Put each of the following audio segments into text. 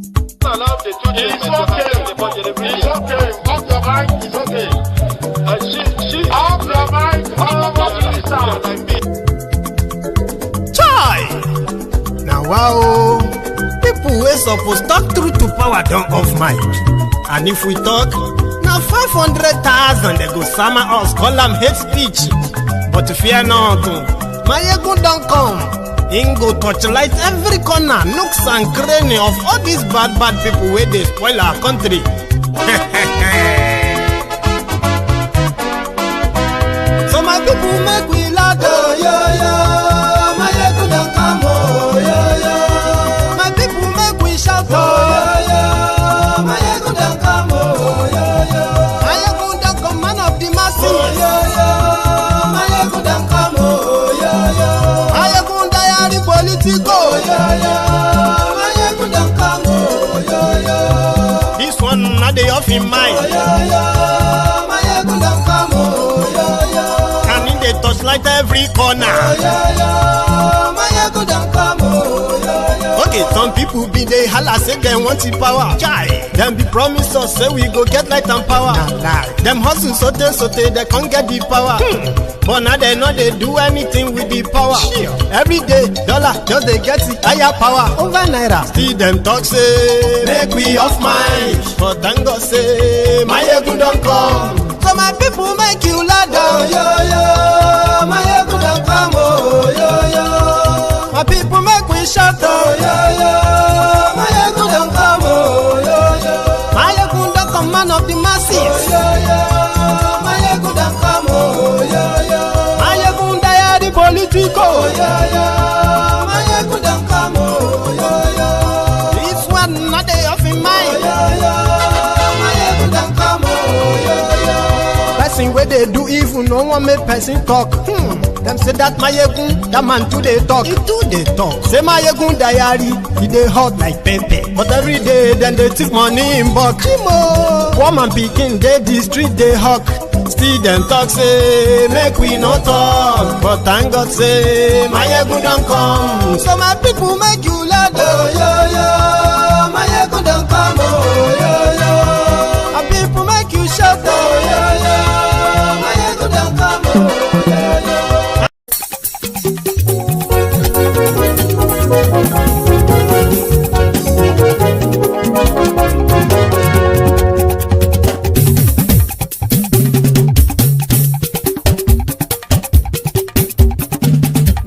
It's okay. Off your mind. It's okay. Off your mind. Chai! Now wow, people wey suppose talk truth to power don't off mic. And if we talk, now 500,000 they go summer us, call them hate speech. But fear not, my ego don't come. Ingo torchlight every corner, nooks and cranny of all these bad people where they spoil our country. So my people make we laugh, oh, yo. My ego don't come, oh, yo. My people make we shout, oh, yo. My ego don't come, oh, yo. My ego don't come, man of the masses, oh, yo. My ego don't come, oh, yo. My ego diary politico, oh, yo. My ego don't come, oh, yo. This one not the off in mind, oh, yo. My ego don't come, oh, yo. Can in the touchlight every corner, oh, yo. My ego don't come, oh, yo. Okay, some people be they holla say they want the power. Chai, them be promise us say we go get light and power. Nah. Them hustle so they can't get the power. But now they know they do anything with the power. Sure. Every day, dollar just they get the higher power over naira. Still them talk say make we off mind. But thank God say my ego don't come. So my people make you laugh, oh, yo. My ego don't come, oh, yo. My people make we shout, oh, yo. My ego don't come, oh, yo. My ego don't come, man of the masses, oh, yo. My ego don't come, oh, yo. My ego diary politico, oh, yo. My ego don't come, oh, yo. This one not they off in mind, oh, yo. My ego don't come, oh, yo. Person where they do evil, no one make person talk. Them say that my yegun, that man too they talk. He too they talk. Say my yegun diary, he they hot like pepper. But every day then they take money in bulk. Woman picking, they the street they hawk. Still them talk say make we no talk. But thank God say my yegun don't come. So my people make you laugh, oh, yo. My yegun don't come, oh, yo. My people make you shout, oh, yo. My yegun don't come, oh, yo.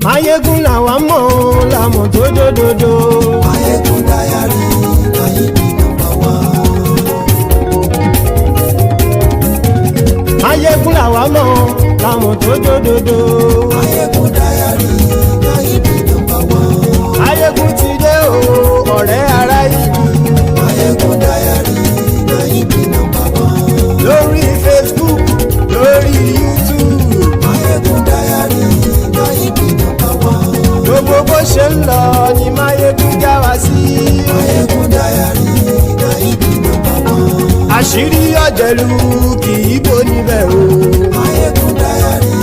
Mayegun làwa mọ̀ làmọ̀ tó dòdòdò. Mayegun diary láyé bí number one. Mayegun làwa mọ̀ làmọ̀ tó dòdòdò. Mayegun diary láyé bí number one. Mayegun ti dé o ọ̀rẹ́ ara yìí. Mayegun diary láyé bí number one. Lórí Facebook lórí YouTube. Mayegun diary láyé bí number one. Gbogbo bó ṣe ń lọ ni Mayegun já wa sí. Mayegun diary láyé bí number one. Àṣírí ọ̀jẹ̀lú kì í bò níbẹ̀ o. Mayegun diary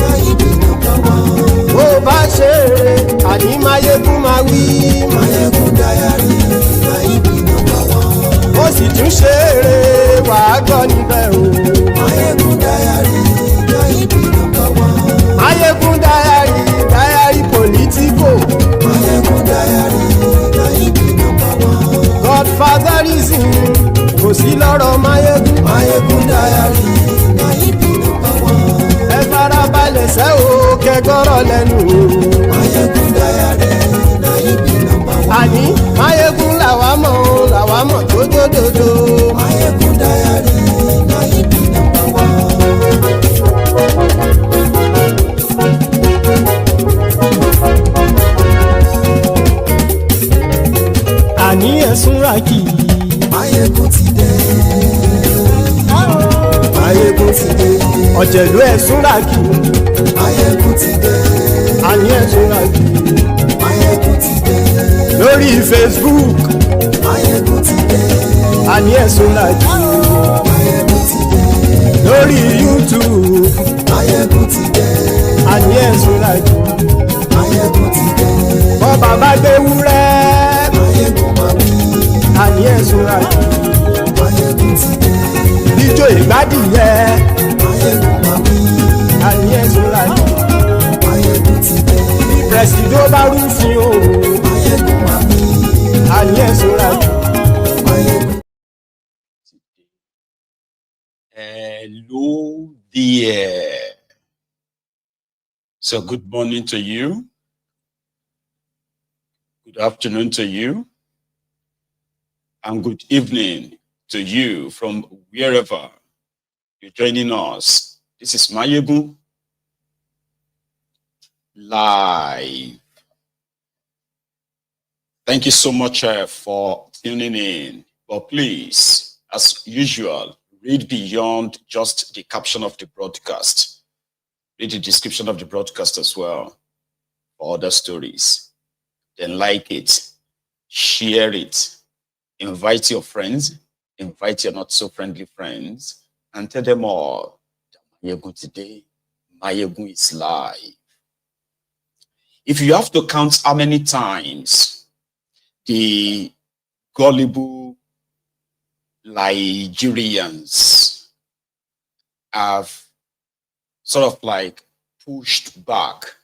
láyé bí number one. Bó bá ṣe eré àní Mayegun máa wí. Mayegun diary láyé bí number one. Ó sì tún ṣe eré wàá gbọ́ níbẹ̀ o. Mayegun diary láyé bí number one. Mayegun diary politico. Mayegun diary láyé bí number one. Godfatherism kò sí lọ́rọ̀ Mayegun. Mayegun diary láyé bí number one. Ẹ farabalẹ̀ sẹ́ o kẹgọ́rọ̀ lẹ́nu o. Mayegun diary láyé bí number one. Àní Mayegun làwa mọ̀ tó dòdòdò. Mayegun diary láyé bí number one. Àní ẹ̀sùn ràkì. Mayegun ti dé. Mayegun ti dé. Ọ̀jẹ̀lú ẹ̀sùn ràkì. Mayegun ti dé. Àní ẹ̀sùn ràkì. Mayegun ti dé. Lórí Facebook. Mayegun ti dé. Àní ẹ̀sùn ràkì. Mayegun ti dé. Lórí YouTube. Mayegun ti dé. Àní ẹ̀sùn ràkì. Mayegun ti dé. Bọ́ bàbá gbé wúrẹ́. Mayegun máa wí. sọ́ra jù. Níjó ìgbádìyẹ. Ayé sọ́ra jù. Bí pẹ̀sìdó bá rúfin o. Ayé sọ́ra jù. Hello there. So good morning to you. Good afternoon to you. And good evening to you from wherever you're joining us. This is Mayegun live. Thank you so much for tuning in. But please, as usual, read beyond just the caption of the broadcast. Read the description of the broadcast as well for other stories. Then like it, share it, invite your friends, invite your not so friendly friends, and tell them all that Mayegun today, Mayegun is live. If you have to count how many times the gullible Nigerians have sort of like pushed back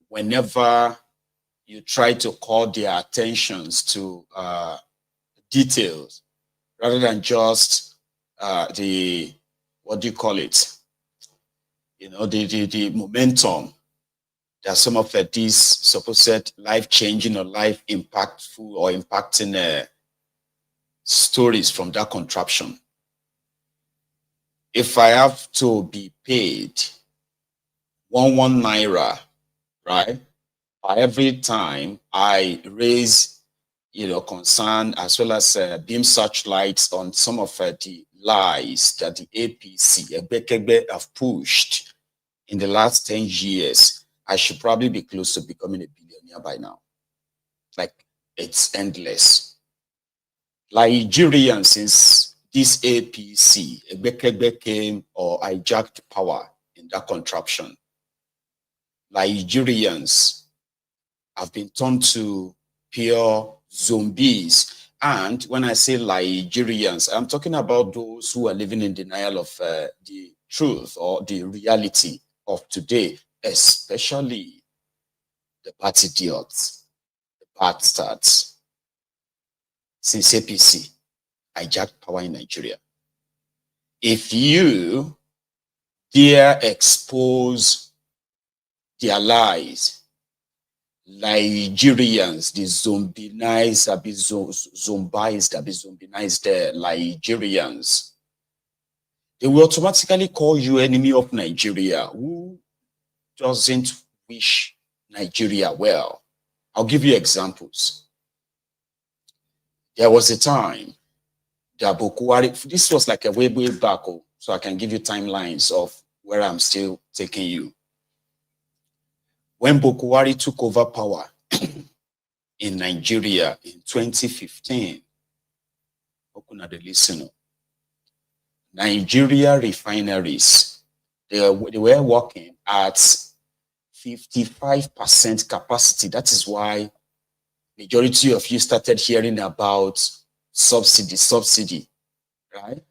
whenever you try to call their attentions to details rather than just the, what do you call it? You know, the momentum that some of these supposed life-changing or life-impactful or impacting stories from that contraption. If I have to be paid 1 naira, right, for every time I raise, you know, concern as well as beam searchlights on some of the lies that the APC, Ebekebe, have pushed in the last 10 years, I should probably be close to becoming a billionaire by now. Like, it's endless. Nigerians, since this APC, Ebekebe came or hijacked power in that contraption, Nigerians have been turned to pure zombies. And when I say Nigerians, I'm talking about those who are living in denial of the truth or the reality of today, especially the bad idiots, the bastards. Since APC hijacked power in Nigeria, if you dare expose their lies, Nigerians, the zombinized Nigerians, they will automatically call you enemy of Nigeria. Who doesn't wish Nigeria well? I'll give you examples. There was a time that Bokohari, this was like a way back, so I can give you timelines of where I'm still taking you. When Bokohari took over power in Nigeria in 2015, Nigeria refineries, they were working at 55% capacity. That is why majority of you started hearing about subsidy, right?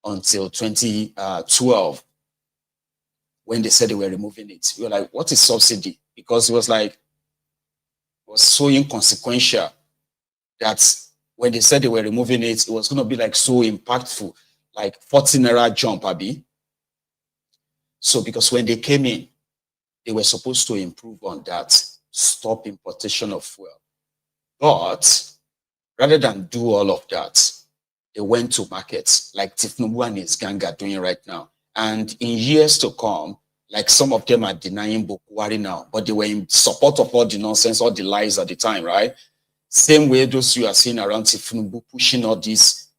Until 2012, when they said they were removing it. We were like, what is subsidy? Because it was so inconsequential that when they said they were removing it, it was going to be like so impactful, like 40 naira jump, Abi. So because when they came in, they were supposed to improve on that, stop importation of fuel. But rather than do all of that, they went to markets like thiefnubu and his gang are doing right now. And in years to come, like some of them are denying Bokohari now, but they were in support of all the nonsense, all the lies at the time, right? Same way those you are seeing around thiefnubu pushing all these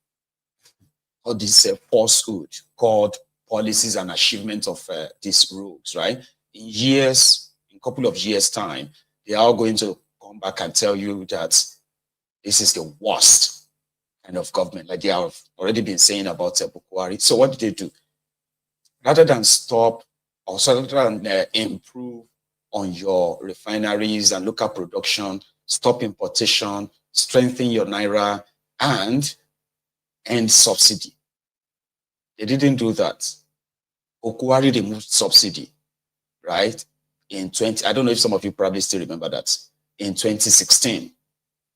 falsehood called policies and achievement of these rogues, right? In a couple of years' time, they are going to come back and tell you that this is the worst kind of government, like they have already been saying about Bokohari. So what did they do? Rather than stop or rather than improve on your refineries and local production, stop importation, strengthen your naira, and end subsidy. They didn't do that. Bokohari removed subsidy, right? In I don't know if some of you probably still remember that, in 2016.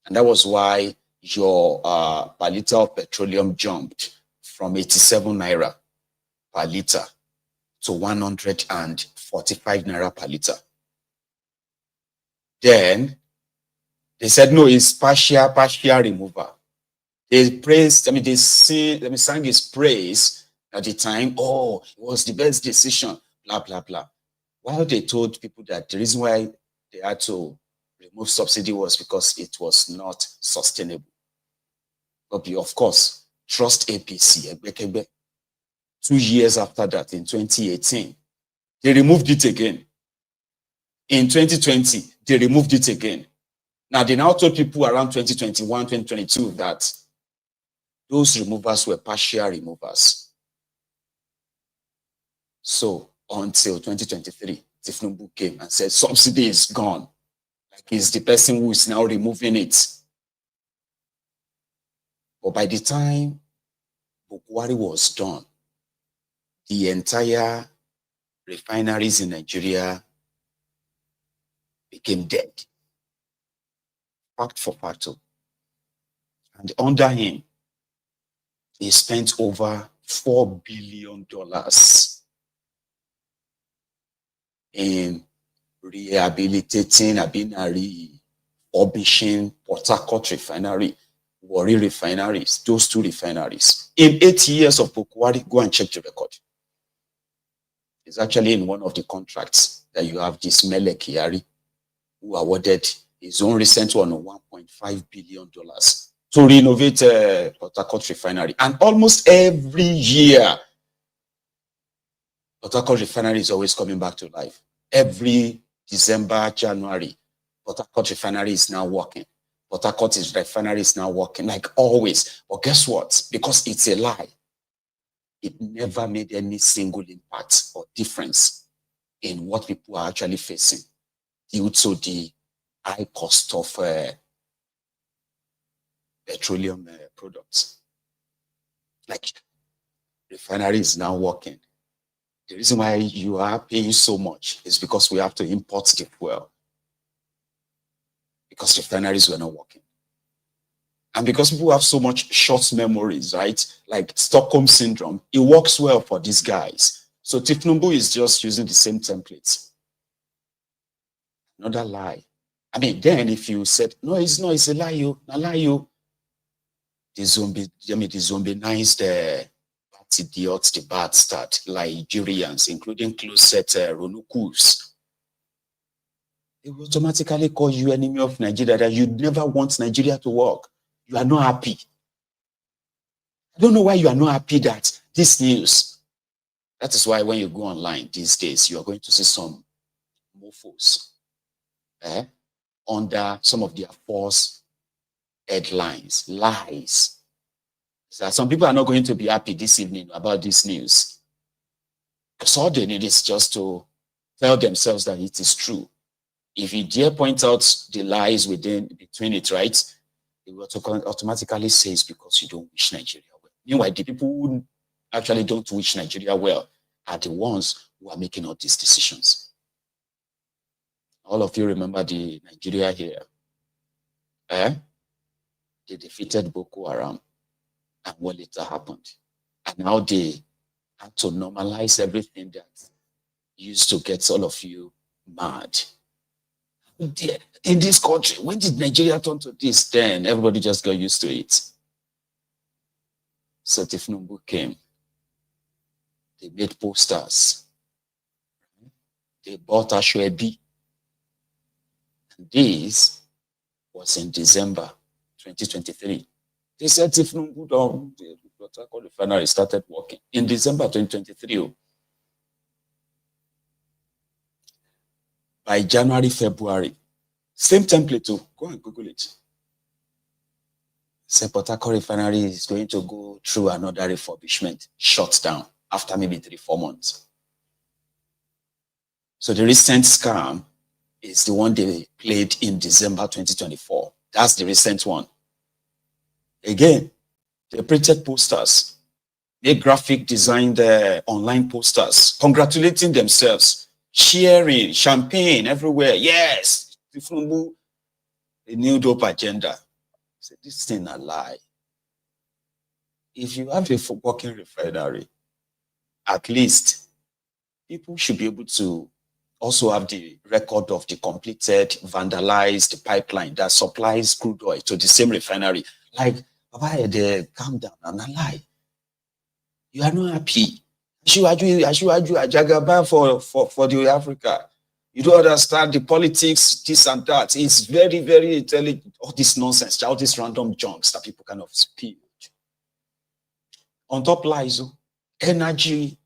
And that was why your per liter of petroleum jumped from 87 naira per liter to 145 naira per liter. Then they said, no, it's partial removal. They praised, they sang his praise at the time. Oh, it was the best decision, blah, blah, blah. While they told people that the reason why they had to remove subsidy was because it was not sustainable. But of course, trust APC. 2 years after that, in 2018, they removed it again. In 2020, they removed it again. Now, they now told people around 2021, 2022 that those removals were partial removals. So, until 2023, thiefnubu came and said, subsidy is gone. Like he's the person who is now removing it. But by the time Bokohari was done, the entire refineries in Nigeria became dead. Fact for fact. And under him, he spent over $4 billion in rehabilitating, refurbishing Portharcourt Refinery, Warri refineries, those two refineries. In 8 years of Bokohari, go and check the record. It's actually in one of the contracts that you have this Mele Kyari, who awarded his own recent one of $1.5 billion to renovate Portharcourt Refinery. And almost every year, Portharcourt Refinery is always coming back to life. Every December, January, Portharcourt Refinery is now working. Portharcourt Refinery is now working, like always. But guess what? Because it's a lie, it never made any single impact or difference in what people are actually facing due to the high cost of petroleum products. Like, refinery is now working. The reason why you are paying so much is because we have to import the fuel, because refineries were not working. And because people have so much short memories, right? Like Stockholm syndrome, it works well for these guys. So thiefnubu is just using the same templates. Another lie. I mean, then if you said, no, it's not, it's a lie, you, a lie, you. The zombie-nized idiots, the bad start, Nigerians, including close-set Ronukus. They will automatically call you enemy of Nigeria, that you never want Nigeria to work. You are not happy. I don't know why you are not happy that this news. That is why when you go online these days, you are going to see some mofos under some of their false headlines, lies. So some people are not going to be happy this evening about this news, because all they need is just to tell themselves that it is true. If you dare point out the lies between it, right, they will automatically say it's because you don't wish Nigeria well. Meanwhile, the people who actually don't wish Nigeria well are the ones who are making all these decisions. All of you remember the Nigeria here. They defeated Boko Haram, and what later happened. And now they had to normalize everything that used to get all of you mad. In this country, when did Nigeria turn to this? Then everybody just got used to it. So thiefnubu came. They made posters. They bought Ajaokuta. This was in December 2023. They said thiefnubu down, the Portharcourt Refinery started working in December 2023. By January, February, same template too. Go and Google it. Say Portharcourt Refinery is going to go through another refurbishment, shut down after maybe 3-4 months. So the recent scam is the one they played in December 2024. That's the recent one. Again, They printed posters. They graphic designed online posters, congratulating themselves, sharing, champagne everywhere. Yes, thiefnubu, a new dope agenda. So this thing a lie. If you have a working refinery, at least people should be able to also have the record of the completed, vandalized pipeline that supplies crude oil to the same refinery. Like, Baba, calm down and a lie. You are not happy. Ajaokuta Ajagaba for the Africa. You don't understand the politics, this and that. It's very, very intelligent. All this nonsense, all these random junks that people kind of spew. On top lies, energy,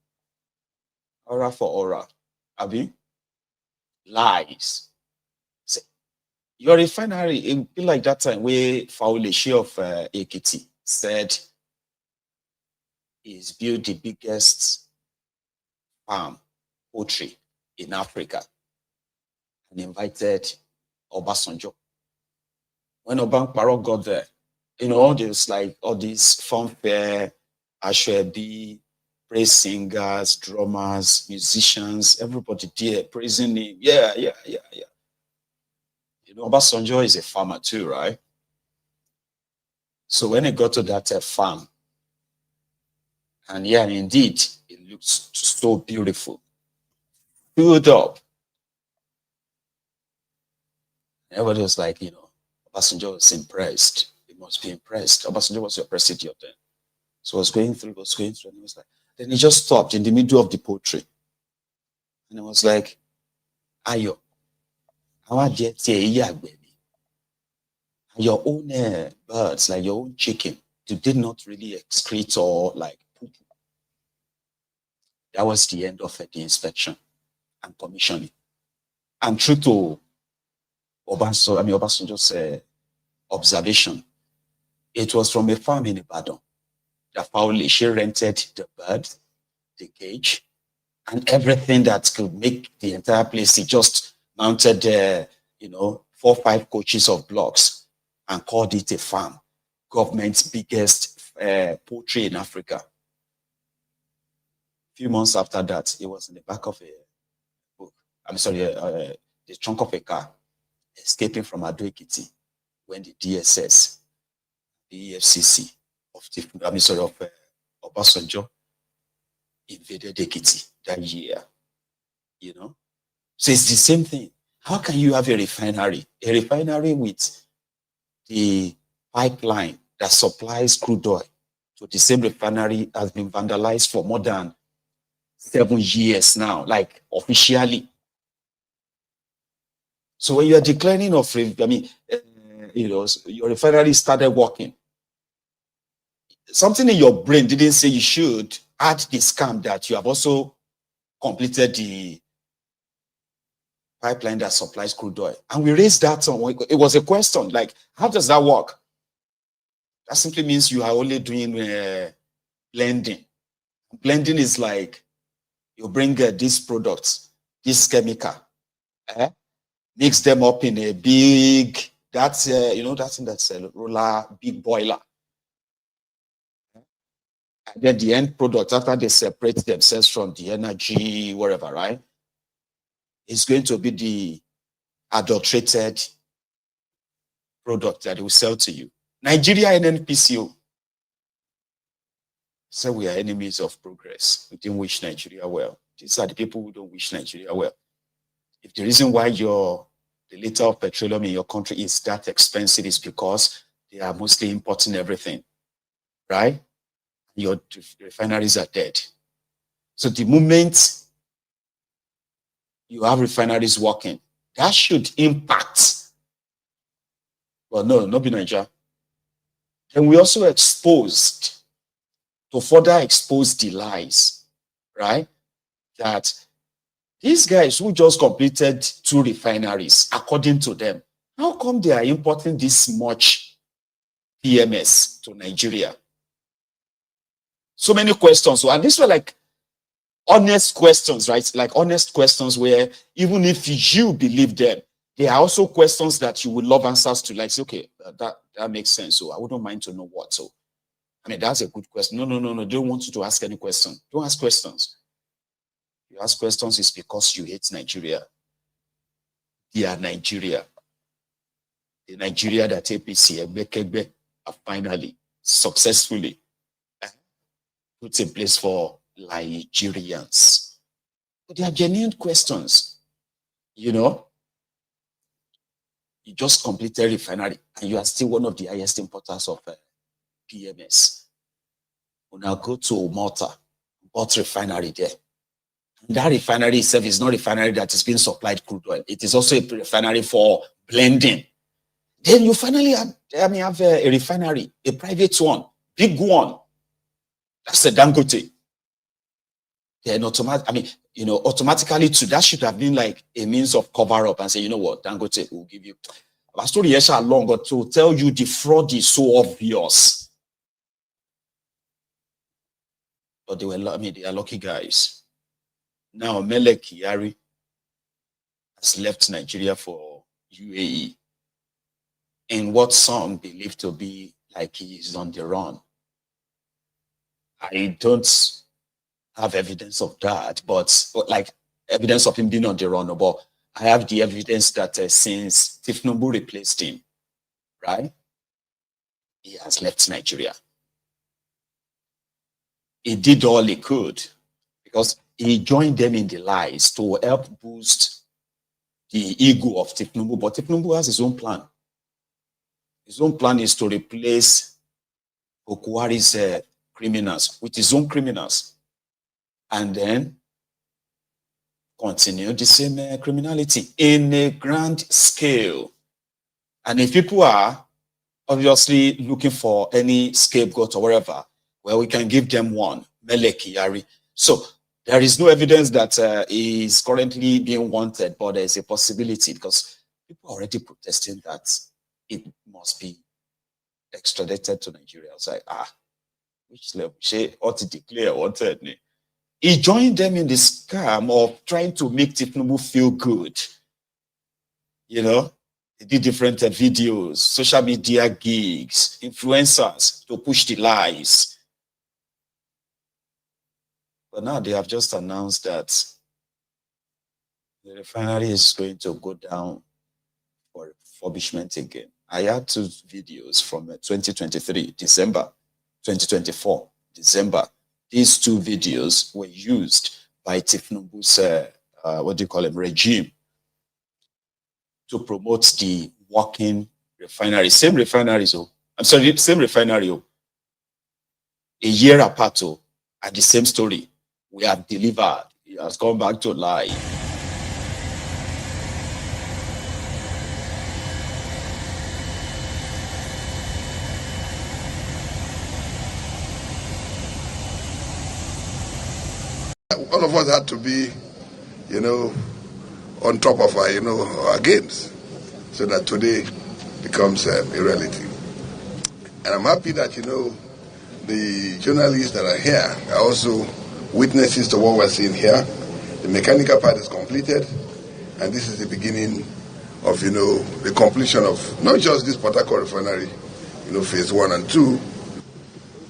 aura for aura. Abi? Lies. So, your refinery, it be like that time where Fauleshi of Ekiti said is built the biggest farm poultry in Africa and invited Obasanjo. When Oban Paro got there, you know, there's like all these fanfare, Ashwebi, praise singers, drummers, musicians, everybody there praising him. Yeah. You know, Obasanjo is a farmer too, right? So when he got to that farm, and yeah, indeed, it looks so beautiful. Filled up. Everybody was like, you know, Obasanjo was impressed. He must be impressed. Obasanjo was your president then. So I was going through, and he was like, then he just stopped in the middle of the poultry. And it was like, Ayo, your own birds, like your own chicken, you did not really excrete or like poop. That was the end of the inspection and commissioning. And true to Obasanjo's observation, it was from a farm in Ibadan that she rented the bird, the cage, and everything that could make the entire place. He just mounted, 4 or 5 coaches of blocks and called it a farm, government's biggest poultry in Africa. A few months after that, it was in the back of a book. The trunk of a car, escaping from Ajaokuta when the DSS, the EFCC of Obasanjo invaded Ekiti that year. You know, so it's the same thing. How can you have a refinery with the pipeline that supplies crude oil to the same refinery has been vandalized for more than 7 years now, like officially? So when you are declining of, your refinery started working, something in your brain didn't say you should add the scam that you have also completed the pipeline that supplies crude oil. And we raised that on. It was a question, like, how does that work? That simply means you are only doing blending. Blending is like you bring these products, this chemical, mix them up in a big, that's a roller, big boiler. And then the end product, after they separate themselves from the energy, whatever, right? It's going to be the adulterated product that they will sell to you. Nigeria NNPC say we are enemies of progress. We didn't wish Nigeria well. These are the people who don't wish Nigeria well. If the reason why the liter of petroleum in your country is that expensive is because they are mostly importing everything, right? Your refineries are dead. So the moment you have refineries working, that should impact. Well, no, not be Nigeria. And we also exposed, to further expose the lies, right? That these guys who just completed 2 refineries, according to them, how come they are importing this much PMS to Nigeria? So many questions. And these were like honest questions, right? Like honest questions where even if you believe them, there are also questions that you would love answers to, like, say, okay, that makes sense. So I wouldn't mind to know what. So I mean, that's a good question. No. Don't want you to ask any question. Don't ask questions. You ask questions is because you hate Nigeria. They are Nigeria. The Nigeria that APC Ebekegbe have finally successfully put in place for Nigerians. But they are genuine questions. You know, you just completed refinery and you are still one of the highest importers of PMS. We now go to Malta, bought refinery there. And that refinery itself is not a refinery that is being supplied crude oil. It is also a refinery for blending. Then you finally have a refinery, a private one, big one. That's the Dangote. Then automatically too, that should have been like a means of cover up and say, you know what, Dangote will give you. Our story is long, but to tell you the fraud is so obvious. But they are lucky guys. Now Mele Kyari has left Nigeria for UAE in what some believe to be like he is on the run. I don't have evidence of that, but like evidence of him being on the run. But I have the evidence that since thiefnubu replaced him, right, he has left Nigeria. He did all he could because he joined them in the lies to help boost the ego of thiefnubu. But thiefnubu has his own plan. His own plan is to replace Bokohari's criminals with his own criminals and then continue the same criminality in a grand scale. And if people are obviously looking for any scapegoat or whatever, well, we can give them one, Mele Kyari. So there is no evidence that he is currently being wanted, but there is a possibility because people are already protesting that it must be extradited to Nigeria. It's like, which level? She ought to declare wanted. He joined them in the scam of trying to make thiefnubu feel good. You know, they did different videos, social media gigs, influencers to push the lies. But now they have just announced that the refinery is going to go down for refurbishment again. I had two videos from 2023, December, 2024, December. These two videos were used by thiefnubu's, regime to promote the working refinery. Same refinery, same refinery. A year apart, at the same story. We have delivered. It has gone back to lie. All of us had to be, on top of our games so that today becomes a reality. And I'm happy that, the journalists that are here are also witnesses to what we're seeing here. The mechanical part is completed, and this is the beginning of, the completion of not just this Portharcourt Refinery, phase 1 and 2.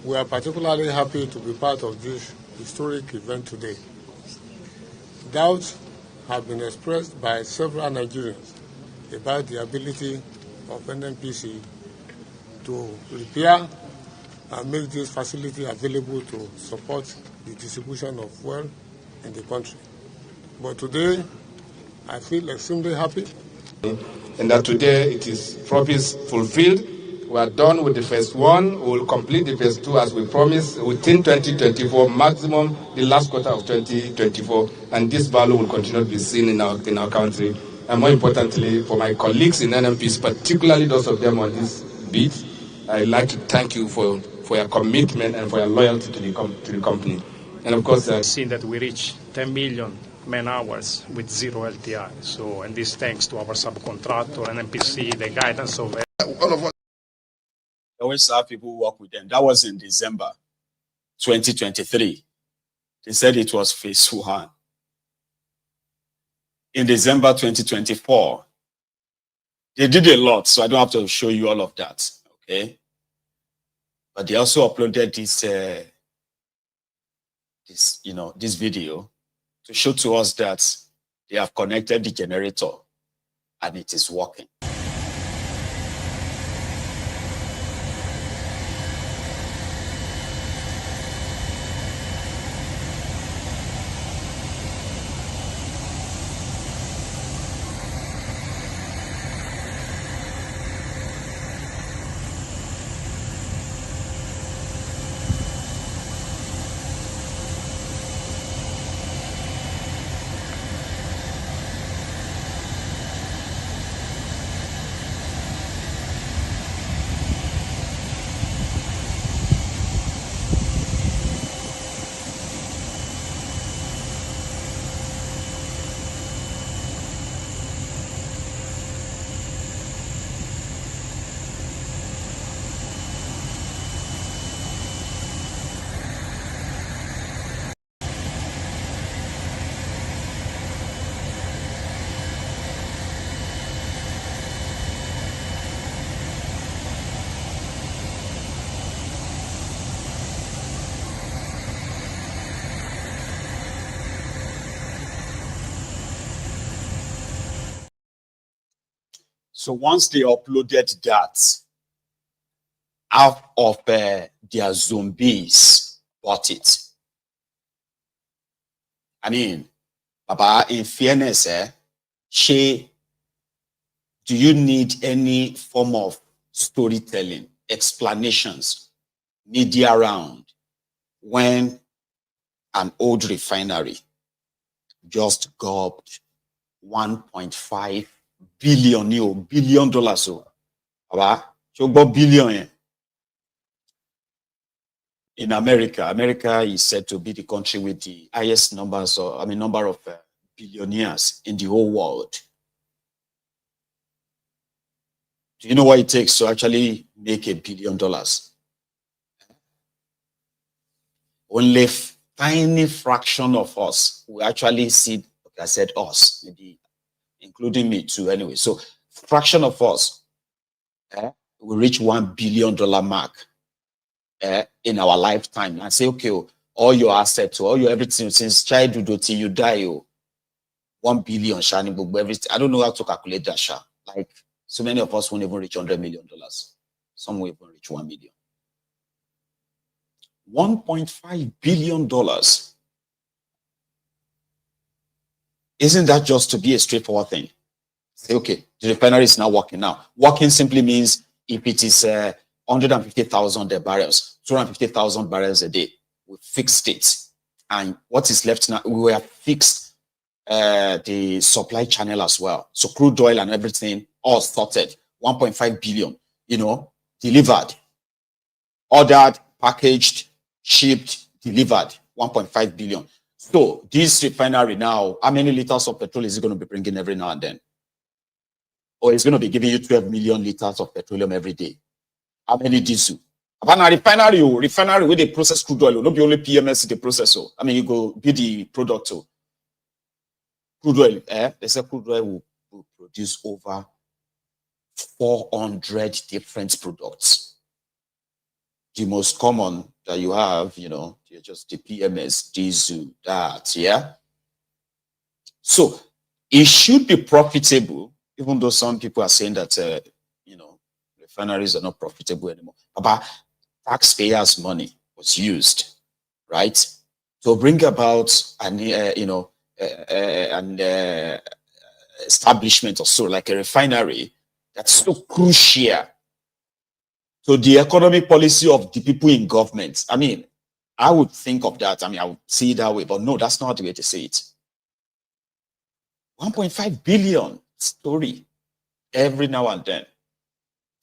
We are particularly happy to be part of this historic event today. Doubts have been expressed by several Nigerians about the ability of NNPC to repair and make this facility available to support the distribution of fuel in the country. But today, I feel extremely happy. And that today it is promise fulfilled. We are done with the phase 1. We will complete the phase 2 as we promised within 2024, maximum the last quarter of 2024. And this value will continue to be seen in our country. And more importantly, for my colleagues in NNPC, particularly those of them on this beat, I'd like to thank you for your commitment and for your loyalty to the company. And of course, seen that we reach 10 million man hours with zero LTI. So, and this thanks to our subcontractor, NNPC, the guidance of all of us. I always have people work with them. That was in December 2023. They said it was phase 1. In December 2024, they did a lot, so I don't have to show you all of that, okay? But they also uploaded this video to show to us that they have connected the generator and it is working. So once they uploaded that, half of their zombies bought it. I mean, Baba, in fairness, do you need any form of storytelling, explanations, media round when an old refinery just gobbled $1.5 billion, so about billion in America. America is said to be the country with the highest number of billionaires in the whole world. Do you know what it takes to actually make $1 billion? Only tiny fraction of us will actually see. Okay, I said us, maybe including me too. Anyway, so fraction of us will reach $1 billion mark in our lifetime and say, okay, all your assets, all your everything since childhood until you die, 1 billion shining book, everything. I don't know how to calculate that. Like so many of us won't even reach $100 million. Some will even reach 1 million. $1.5 billion. Isn't that just to be a straightforward thing? Say, okay, the refinery is now working now. Working simply means if it is 150,000 barrels, 250,000 barrels a day, we fixed it. And what is left now, we have fixed the supply channel as well. So crude oil and everything, all sorted. 1.5 billion, delivered, ordered, packaged, shipped, delivered, 1.5 billion. So this refinery now, how many liters of petrol is it going to be bringing every now and then? Or it's going to be giving you 12 million liters of petroleum every day. How many diesel? About a refinery with the process crude oil, not be only PMS the processor. I mean, you go be the product. Crude oil, they say crude oil will produce over 400 different products. The most common that you have, just the PMS, diesel, that, yeah. So it should be profitable, even though some people are saying that, refineries are not profitable anymore. But taxpayers' money was used, right, to bring about an establishment or so, like a refinery that's so crucial to the economic policy of the people in government. I mean, I would think of that. I mean, I would see it that way, but no, that's not the way to say it. 1.5 billion story every now and then.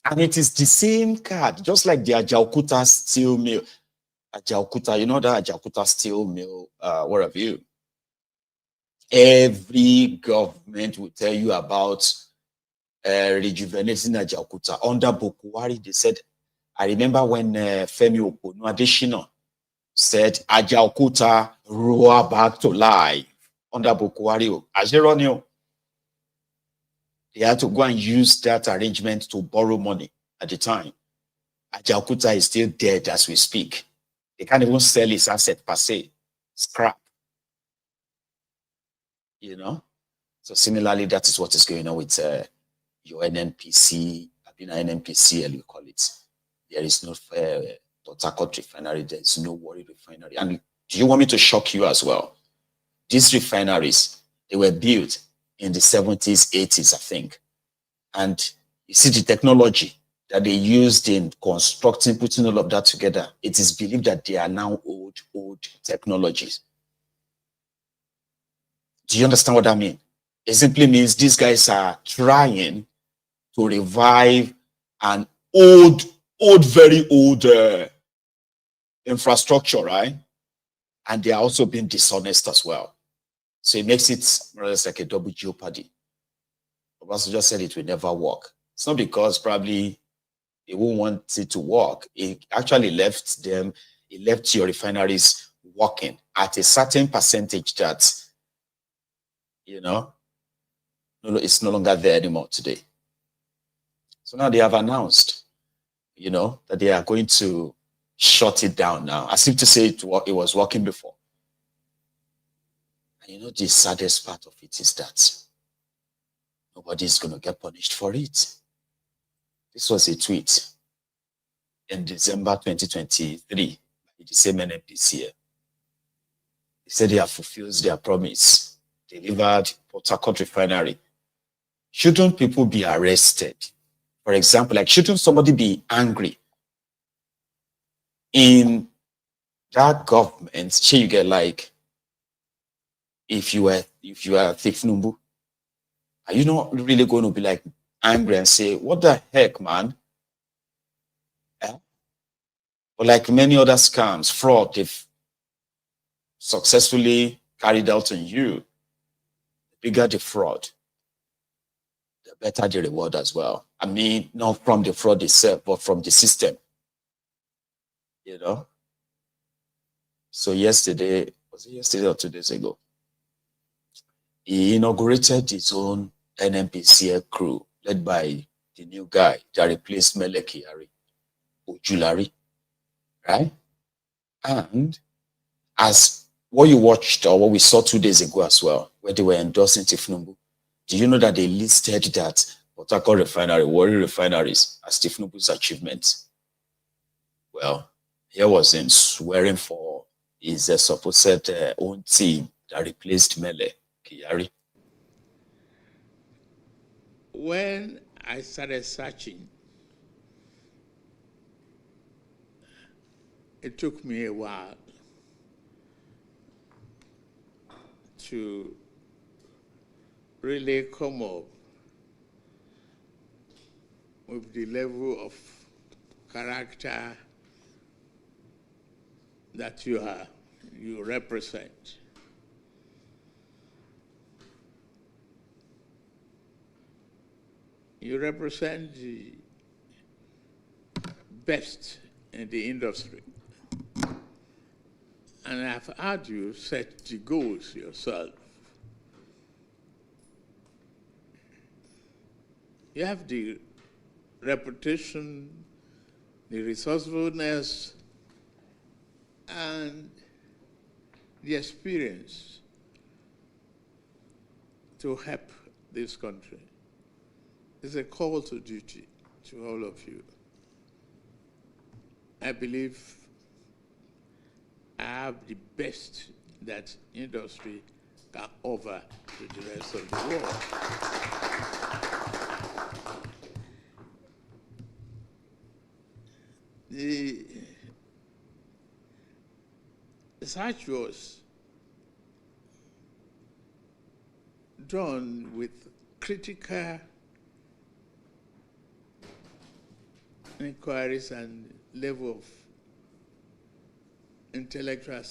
And it is the same card, just like the Ajaokuta steel mill. Ajaokuta, you know that Ajaokuta steel mill, what have you? Every government will tell you about rejuvenating Ajaokuta. Under Bokohari, they said, I remember when Femi Adesina said Ajaokuta roar back to life under Bokohari. Ajeronio, they had to go and use that arrangement to borrow money at the time. Ajaokuta is still dead as we speak. They can't even sell his asset per se. Scrap. You know? So similarly, that is what is going on with your NNPC, NNPCL, you call it. There is no Portharcourt Refinery. There is no Warri Refinery. And do you want me to shock you as well? These refineries, they were built in the 70s, 80s, I think. And you see the technology that they used in constructing, putting all of that together, it is believed that they are now old technologies. Do you understand what I mean? It simply means these guys are trying to revive an very old infrastructure, right? And they are also being dishonest as well. So it makes it more or less like a double jeopardy. Obasanjo just said it will never work. It's not because probably he won't want it to work. It actually left them, it left your refineries working at a certain percentage that, you know, it's no longer there anymore today. So now they have announced, you know, that they are going to shut it down now, as if to say it was working before. And you know, the saddest part of it is that nobody is going to get punished for it. This was a tweet in December 2023 by the same NNPC. They said they have fulfilled their promise, delivered Portharcourt Refinery. Shouldn't people be arrested? For example, like, shouldn't somebody be angry in that government? Say you get like, if you are thiefnubu, are you not really going to be like angry and say, what the heck, man? But like many other scams, fraud, they've successfully carried out on you. The bigger the fraud, the better the reward as well. I mean, not from the fraud itself, but from the system. You know? So yesterday, was it yesterday or 2 days ago? He inaugurated his own NNPC crew, led by the new guy that replaced Mele Kyari, Ojulari, right? And as what you watched or what we saw 2 days ago as well, where they were endorsing thiefnubu, do you know that they listed that Portharcourt Refinery, Warri Refineries as thiefnubu's achievements? Well, here was him swearing for his supposed own team that replaced Mele Kyari. When I started searching, it took me a while to really come up with the level of character that you represent. You represent the best in the industry. And I've heard you set the goals yourself. You have the reputation, the resourcefulness, and the experience to help this country. It's a call to duty to all of you. I believe I have the best that industry can offer to the rest of the world. The search was done with critical inquiries and level of intellectual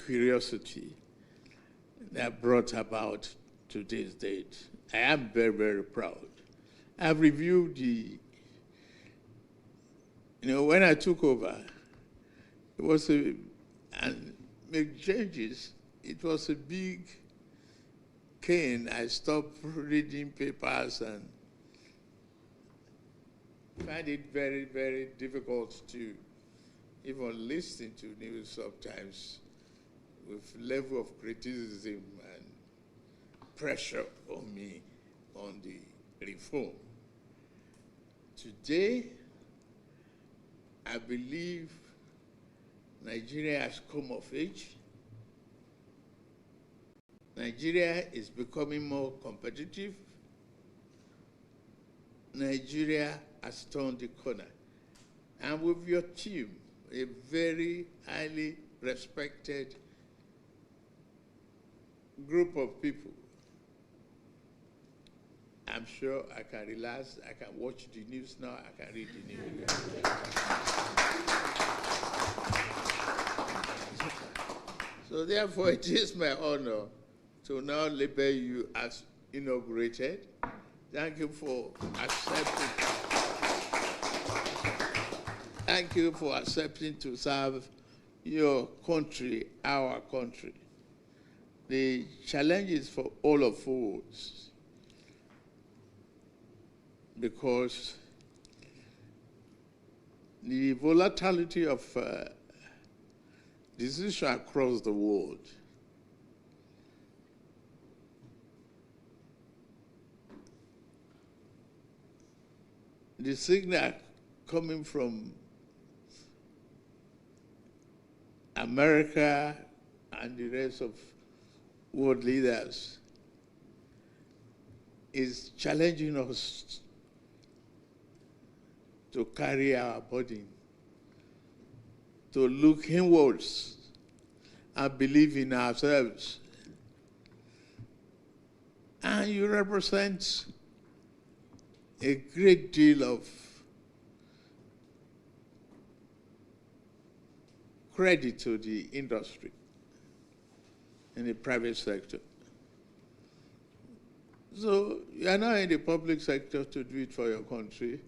curiosity that brought about today's date. I am very, very proud. I've reviewed when I took over, it was and make changes, it was a big cane. I stopped reading papers and find it very, very difficult to even listen to news sometimes with level of criticism and pressure on me on the reform. Today, I believe Nigeria has come of age. Nigeria is becoming more competitive. Nigeria has turned the corner. And with your team, a very highly respected group of people, I'm sure I can relax, I can watch the news now, I can read the news. So therefore, it is my honor to now label you as inaugurated. Thank you for accepting. Thank you for accepting to serve your country, our country. The challenge is for all of us, because the volatility of decision across the world the signal coming from America and the rest of world leaders is challenging us to carry our burden, to look inwards and believe in ourselves. And you represent a great deal of credit to the industry in the private sector. So you are now in the public sector to do it for your country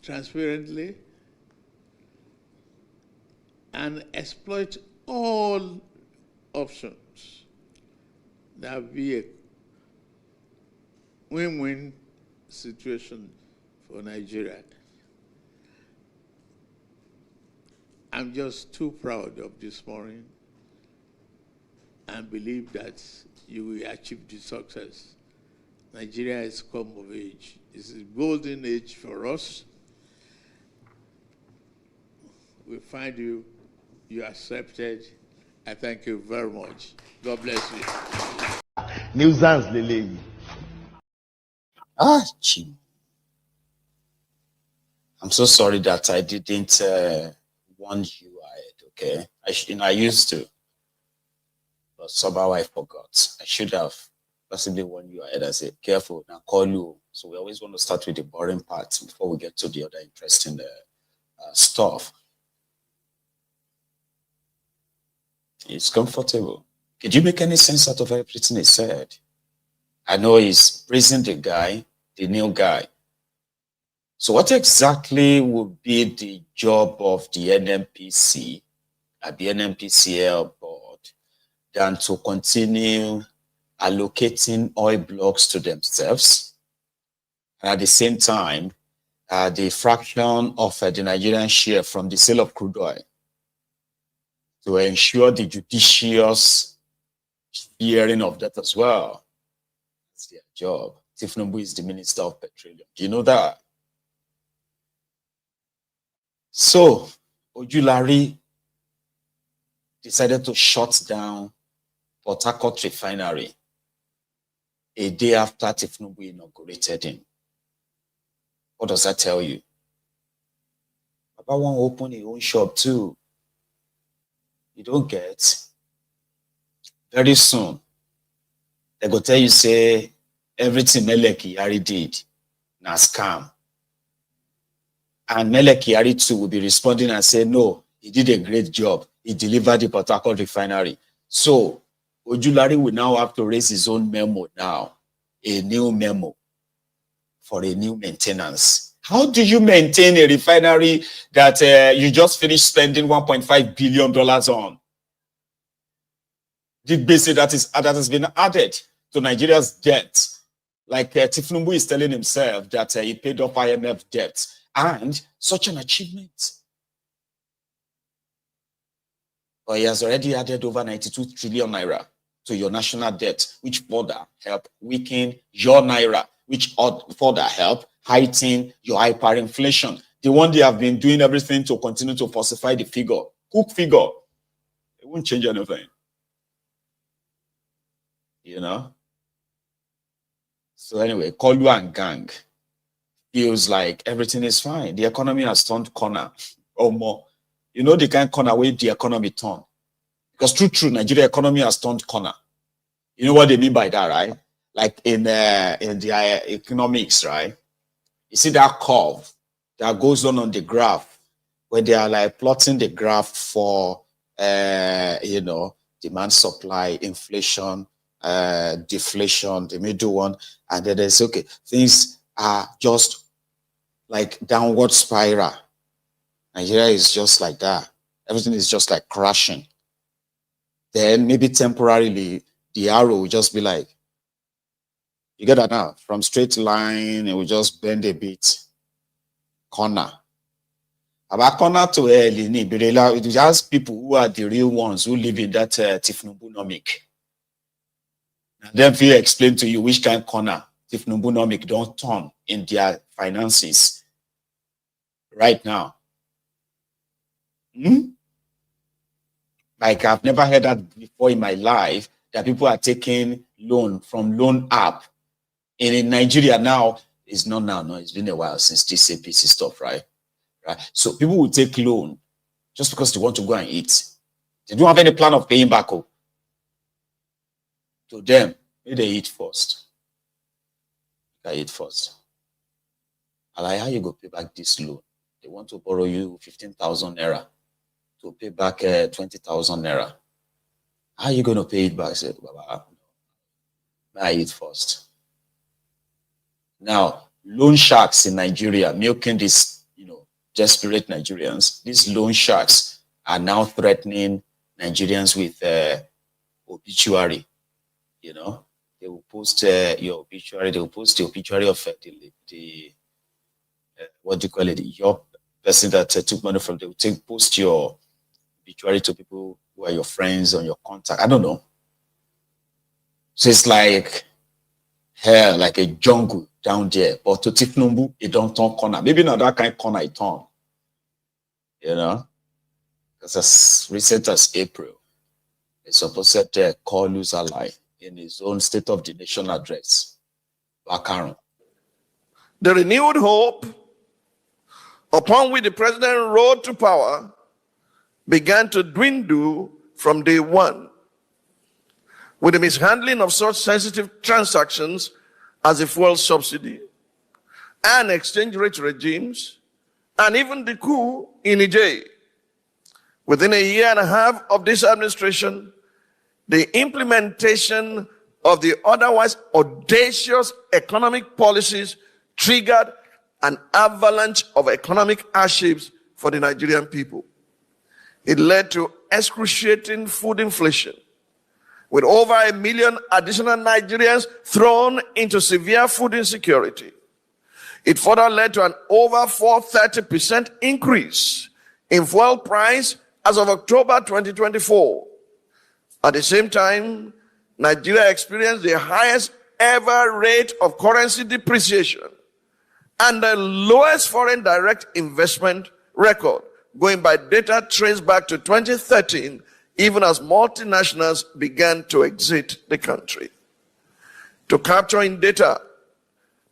transparently and exploit all options. That will be a win-win situation for Nigeria. I'm just too proud of this morning and believe that you will achieve the success. Nigeria has come of age. It's a golden age for us. We find you accepted. I thank you very much. God bless you. Nuisance Lele. Gee. I'm so sorry that I didn't warn you ahead, okay? I used to, but somehow I forgot. I should have possibly warned you ahead. I said, careful, now Koolu. So we always want to start with the boring parts before we get to the other interesting stuff. It's comfortable. Did you make any sense out of everything he said? I know he's praising the guy, the new guy. So what exactly would be the job of the NNPC at the NNPCL board than to continue allocating oil blocks to themselves? And at the same time, the fraction of the Nigerian share from the sale of crude oil to ensure the judicious hearing of that as well. That's their job. thiefnubu is the Minister of Petroleum. Do you know that? So, Ojulari decided to shut down Portharcourt Refinery a day after thiefnubu inaugurated him. What does that tell you? Papa won't open his own shop too. You don't get. Very soon, they go tell you, say, everything Mele Kyari did, na scam. And Mele Kyari too will be responding and say, no, he did a great job. He delivered the Portharcourt Refinery. So, Ojulari will now have to raise his own memo now, a new memo for a new maintenance. How do you maintain a refinery that you just finished spending $1.5 billion on? The basic that has been added to Nigeria's debt Like thiefnubu is telling himself that he paid off IMF debt, and such an achievement. But he has already added over 92 trillion naira to your national debt, which further help weaken your naira, which further help heighten your hyperinflation. The one they have been doing everything to continue to falsify the figure, cook figure. It won't change anything. You know? So anyway, Koolu and gang feels like everything is fine. The economy has turned corner or more. You know the kind of corner where the economy turned. Because true, Nigeria economy has turned corner. You know what they mean by that, right? Like in the economics, right? You see that curve that goes on the graph where they are like plotting the graph for, you know, demand, supply, inflation, deflation, the middle one. And then they say, okay, things are just like downward spiral. Nigeria is just like that. Everything is just like crashing. Then maybe temporarily, the arrow will just be like, you get that now? From straight line, it will just bend a bit. Corner. About corner to it just people who are the real ones who live in that thiefnubu-nomic. And then if you explain to you which kind of corner thiefnubu-nomic don't turn in their finances right now. Like I've never heard that before in my life, that people are taking loan from loan app. And in Nigeria now, it's not now, no, it's been a while since this APC stuff, right? So people will take loan just because they want to go and eat. They don't have any plan of paying back. To them, maybe they eat first. They eat first. I like how you go pay back this loan. They want to borrow you 15,000 naira to pay back 20,000 naira. How are you going to pay it back? I said, Baba, I eat first. Now, loan sharks in Nigeria milking these, you know, desperate Nigerians. These loan sharks are now threatening Nigerians with obituary. You know, they will post your obituary. They will post the obituary of the what do you call it? Your person that took money from. They will post your obituary to people who are your friends on your contact. I don't know. So it's like hell, like a jungle down there. But to thiefnubu, it don't turn corner. Maybe not that kind of corner it turn. You know? Because as recent as April, it's supposed to Koolu's ally in his own State of the Nation address. Bakaron. The renewed hope upon which the president rode to power began to dwindle from day one, with the mishandling of such sensitive transactions as the fuel subsidy and exchange rate regimes, and even the coup in Niger. Within a year and a half of this administration, the implementation of the otherwise audacious economic policies triggered an avalanche of economic hardships for the Nigerian people. It led to excruciating food inflation, with over 1 million additional Nigerians thrown into severe food insecurity. It further led to an over 430% increase in fuel price as of October 2024. At the same time, Nigeria experienced the highest ever rate of currency depreciation and the lowest foreign direct investment record, going by data traced back to 2013, even as multinationals began to exit the country. To capture in data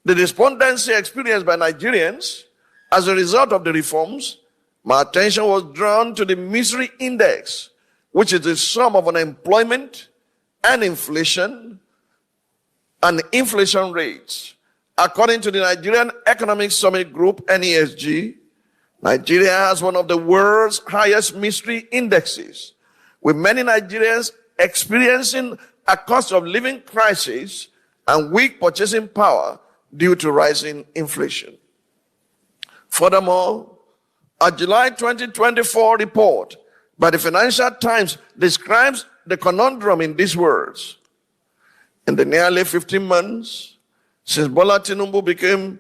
the despondency experienced by Nigerians as a result of the reforms, my attention was drawn to the misery index, which is the sum of unemployment and inflation rates. According to the Nigerian Economic Summit Group, NESG, Nigeria has one of the world's highest misery indexes, with many Nigerians experiencing a cost of living crisis and weak purchasing power due to rising inflation. Furthermore, a July 2024 report by the Financial Times describes the conundrum in these words. In the nearly 15 months Since Bola Tinubu became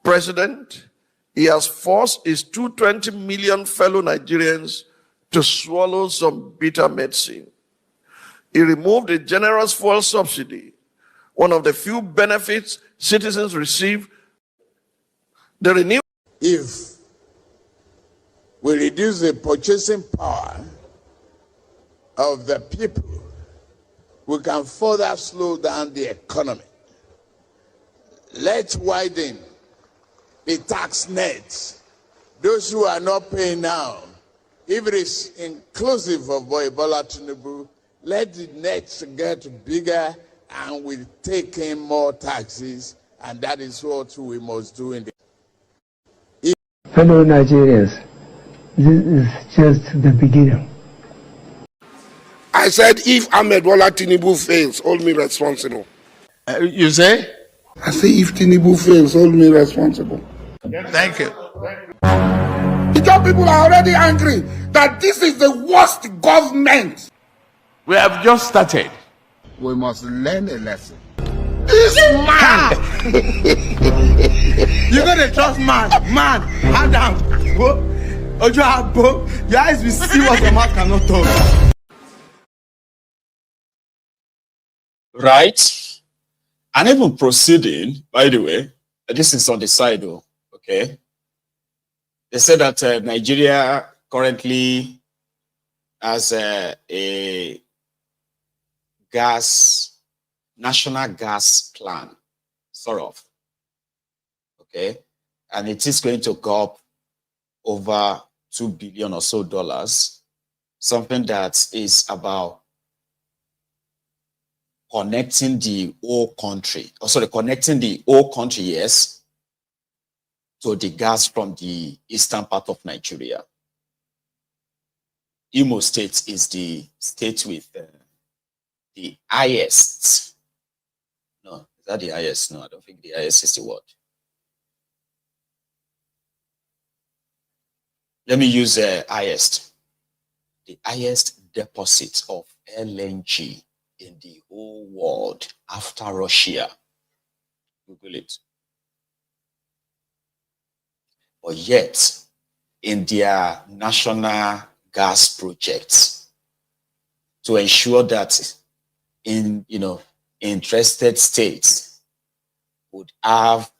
president, he has forced his 220 million fellow Nigerians to swallow some bitter medicine. He removed a generous fuel subsidy, one of the few benefits citizens receive. The renewed. If we reduce the purchasing power of the people, we can further slow down the economy. Let's widen the tax net. Those who are not paying now, if it is inclusive of Bola Tinubu, let the net get bigger and we take in more taxes, and that is what we must do in the. Fellow Nigerians, this is just the beginning. I said, if Ahmed Bola Tinubu fails, hold me responsible. You say? I say, if Tinubu fails, hold me responsible. Thank you. The job people are already angry that this is the worst government. We have just started. We must learn a lesson. This man! You're gonna trust man, hand down. Your eyes will see what your mouth cannot talk. Right? And even proceeding, by the way, this is on the side, though, okay? They said that Nigeria currently has a national gas plan, sort of, okay? And it is going to go up over $2 billion or so dollars, something that is about connecting the whole country, yes, to the gas from the eastern part of Nigeria. Imo State is the state with the highest. No, is that the highest? No, I don't think the highest is the word. Let me use highest. The highest deposit of LNG in the whole world after Russia. Google it. But yet, in their national gas projects, to ensure that interested states would have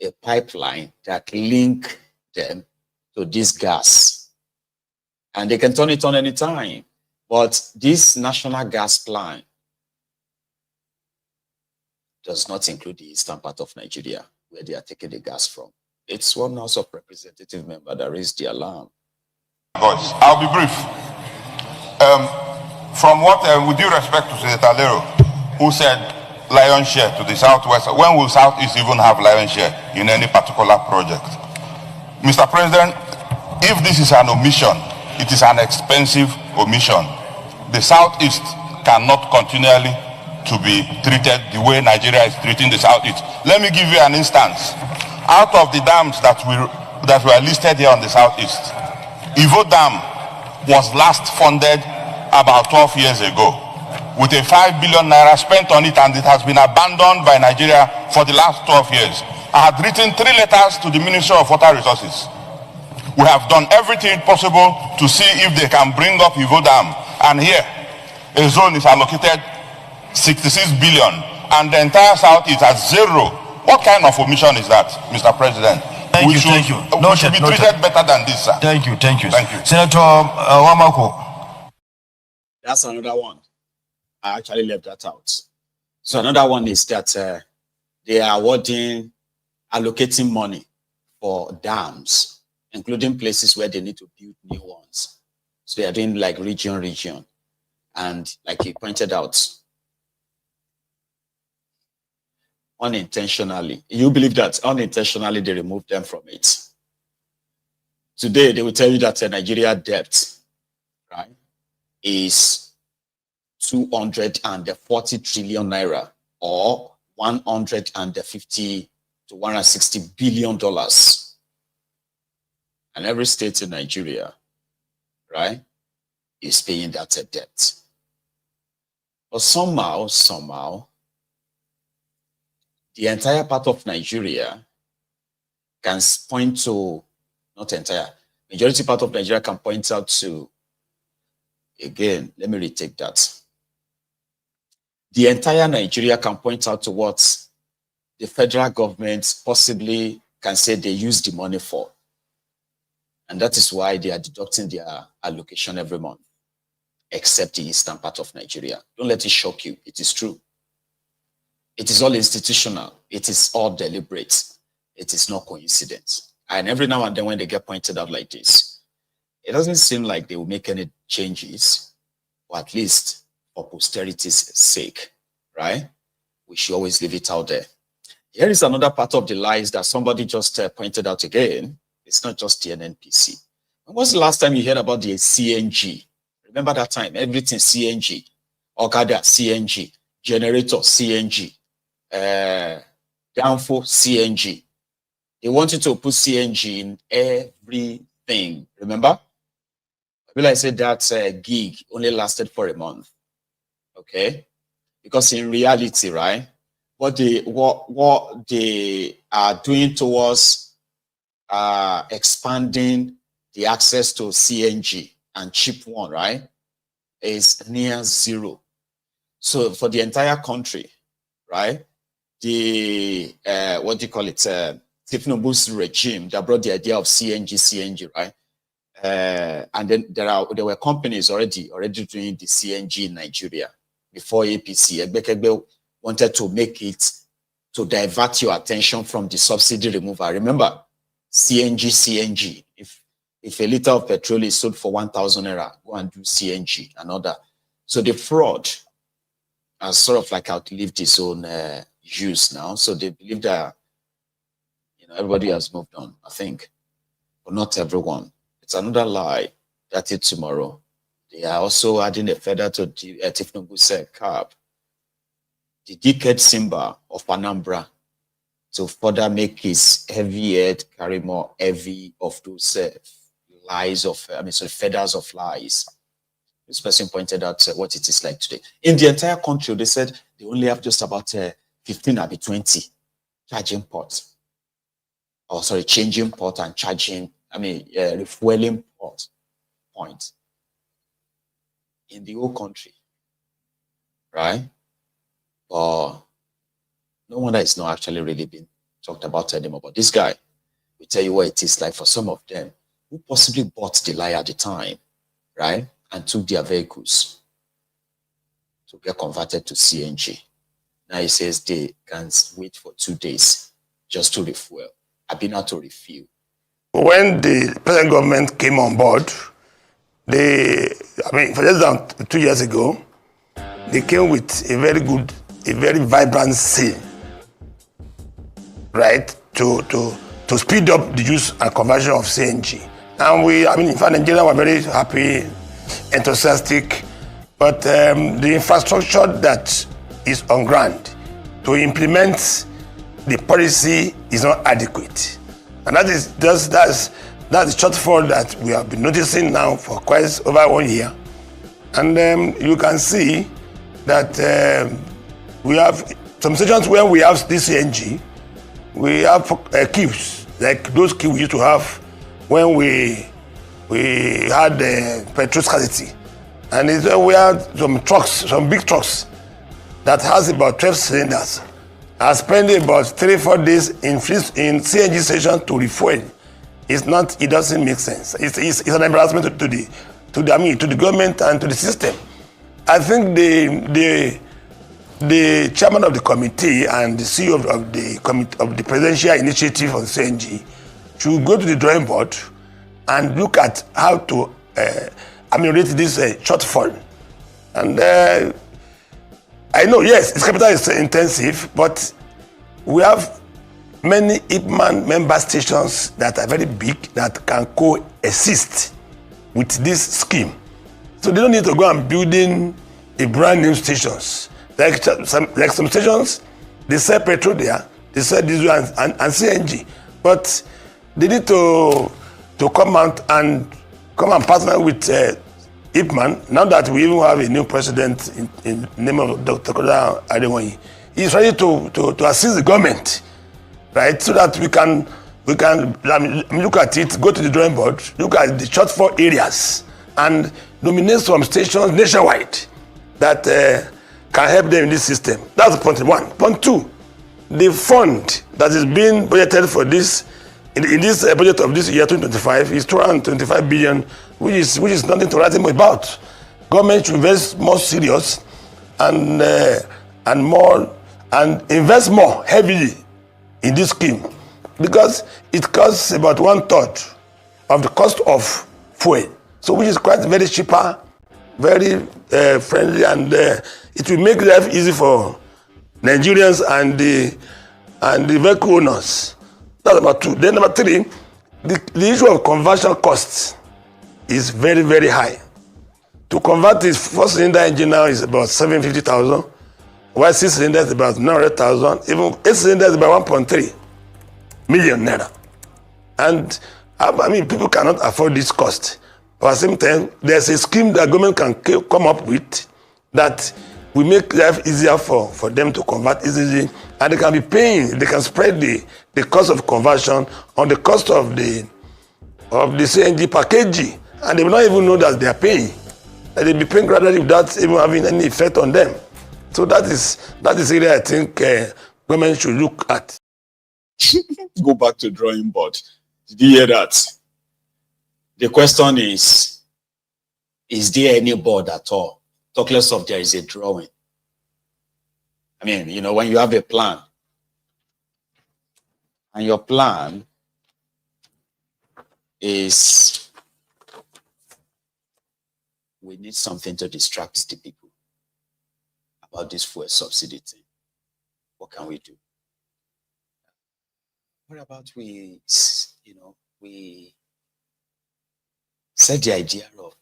a pipeline that link them to this gas, and they can turn it on anytime. But this national gas plan does not include the eastern part of Nigeria, where they are taking the gas from. It's one House of Representative member that raised the alarm. I'll be brief. From what, with due respect to Senator Lero, who said lion share to the southwest, when will Southeast even have lion share in any particular project? Mr. President, if this is an omission, it is an expensive omission. The Southeast cannot continually to be treated the way Nigeria is treating the Southeast. Let me give you an instance. Out of the dams that were listed here on the Southeast, Ivo Dam was last funded about 12 years ago with a 5 billion naira spent on it, and it has been abandoned by Nigeria for the last 12 years. I had written 3 letters to the Minister of Water Resources. We have done everything possible to see if they can bring up Ivo Dam, and here a zone is allocated 66 billion and the entire Southeast at 0. What kind of omission is that, Mr. President? Thank you. We should be treated better than this, sir. Thank you. Senator Wamako. That's another one. I actually left that out. So another one is that they are allocating money for dams, including places where they need to build new ones. So they are doing like region. And like he pointed out, unintentionally. You believe that unintentionally they removed them from it. Today, they will tell you that Nigeria debt, right, is 240 trillion naira, or 150 to 160 billion dollars. And every state in Nigeria, right, is paying that debt. But somehow, the entire part of Nigeria can point to, not entire, majority part of Nigeria can point out to, again, let me retake that. The entire Nigeria can point out to what the federal government possibly can say they use the money for. And that is why they are deducting their allocation every month, except the eastern part of Nigeria. Don't let it shock you. It is true. It is all institutional. It is all deliberate. It is not coincidence. And every now and then when they get pointed out like this, it doesn't seem like they will make any changes, or at least for posterity's sake, right? We should always leave it out there. Here is another part of the lies that somebody just pointed out again. It's not just the NNPC. When was the last time you heard about the CNG? Remember that time? Everything CNG. Okada, CNG. Generator, CNG. Downfall, CNG. They wanted to put CNG in everything. Remember? Will I say that gig only lasted for a month? Okay? Because in reality, right, what they are doing towards expanding the access to CNG and cheap one, right, is near zero. So for the entire country, right, the what do you call it, thiefnubu's regime that brought the idea of CNG, right, and then there were companies already doing the CNG in Nigeria before APC. Ebekebe wanted to make it to divert your attention from the subsidy removal. Remember, CNG. If a liter of petrol is sold for 1,000 naira, go and do CNG and other. So the fraud has sort of like outlived its own use now. So they believe that, you know, everybody has moved on, I think, but not everyone. It's another lie that is tomorrow. They are also adding a feather to thiefnubu's cap, the decade symbol of Anambra, to further make his heavy head carry more heavy of those lies of, feathers of lies. This person pointed out what it is like today. In the entire country, they said they only have just about 15 or 20 charging ports. Oh, sorry, changing port and charging, refueling port points in the whole country, right? But no wonder it's not actually really been talked about anymore. But this guy will tell you what it is like for some of them who possibly bought the lie at the time, right? And took their vehicles to get converted to CNG. Now he says they can wait for 2 days just to refuel. I've been out to refuel. When the present government came on board, for less than 2 years ago, they came with a very vibrant scene, right, to speed up the use and conversion of CNG. And in fact, Nigeria were very happy, enthusiastic, but the infrastructure that is on ground to implement the policy is not adequate. And that's the shortfall that we have been noticing now for quite over 1 year. And you can see that we have some stations where we have this CNG, we have queues, like those queues we used to have when we had petrol scarcity. And we had some trucks, some big trucks that has about 12 cylinders, are spending about 3-4 days in CNG station to refuel. It doesn't make sense. It's an embarrassment to the government and to the system. I think the chairman of the committee and the CEO of the presidential initiative on CNG should go to the drawing board and look at how to ameliorate this shortfall. And I know, yes, it's capital is intensive, but we have many IPMAN member stations that are very big that can coexist with this scheme. So they don't need to go and building a brand new stations. Like some stations, they sell petrol there, they sell diesel and CNG, but they need to come out and partner with IPMAN. Now that we even have a new president in the name of Dr. Ebonyi, is ready to assist the government, right? So that we can look at it, go to the drawing board, look at the shortfall areas, and nominate some stations nationwide that can help them in this system. That's point one. Point two, the fund that is being budgeted for this in this budget of this year 2025 is 225 billion, which is nothing to write home about. Government should invest more serious and invest more heavily in this scheme, because it costs about 1/3 of the cost of fuel, so which is quite very cheaper, very friendly, and it will make life easy for Nigerians and the vehicle owners. That's number two. Then number three, the issue of conversion costs is very, very high. To convert this first cylinder engine now is about 750,000, while 6 cylinders is about 900,000, even 8 cylinders is about 1.3 million naira. And I mean, people cannot afford this cost. But at the same time, there's a scheme that government can come up with that will make life easier for them to convert easily, and they can be paying, they can spread the cost of conversion on the cost of the CNG packaging, and they will not even know that they are paying. And they'll be paying gradually without even having any effect on them. So that is area I think government should look at. Go back to drawing board. Did you hear that? The question is there any board at all? Talk less of there is a drawing. I mean, you know, when you have a plan, and your plan is, we need something to distract the people about this fuel subsidy thing. What can we do? What about we set the idea of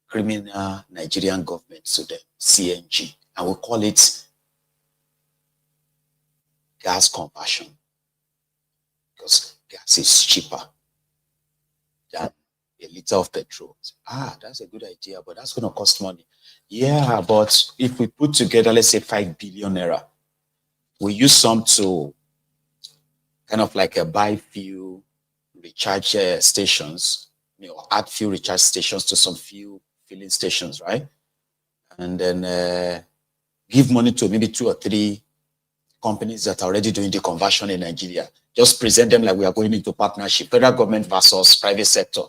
criminal Nigerian government to the CNG, and we call it gas conversion, because gas is cheaper than a liter of petrol. That's a good idea, but that's going to cost money. Yeah, but if we put together, let's say 5 billion naira, we use some to kind of like buy fuel recharge stations, add fuel recharge stations to some fuel filling stations, right? And then give money to maybe 2 or 3 companies that are already doing the conversion in Nigeria. Just present them like we are going into partnership, federal government versus private sector.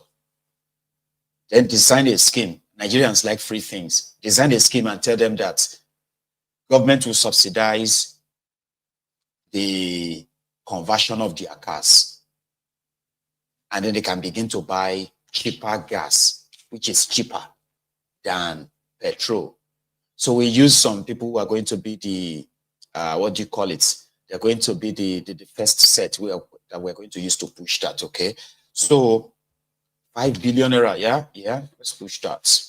Then design a scheme. Nigerians like free things. Design a scheme and tell them that government will subsidize the conversion of their cars. And then they can begin to buy cheaper gas, which is cheaper than petrol. So we use some people who are going to be the, what do you call it? They're going to be the first set that we're going to use to push that, okay? So 5 billion naira, yeah, let's push that.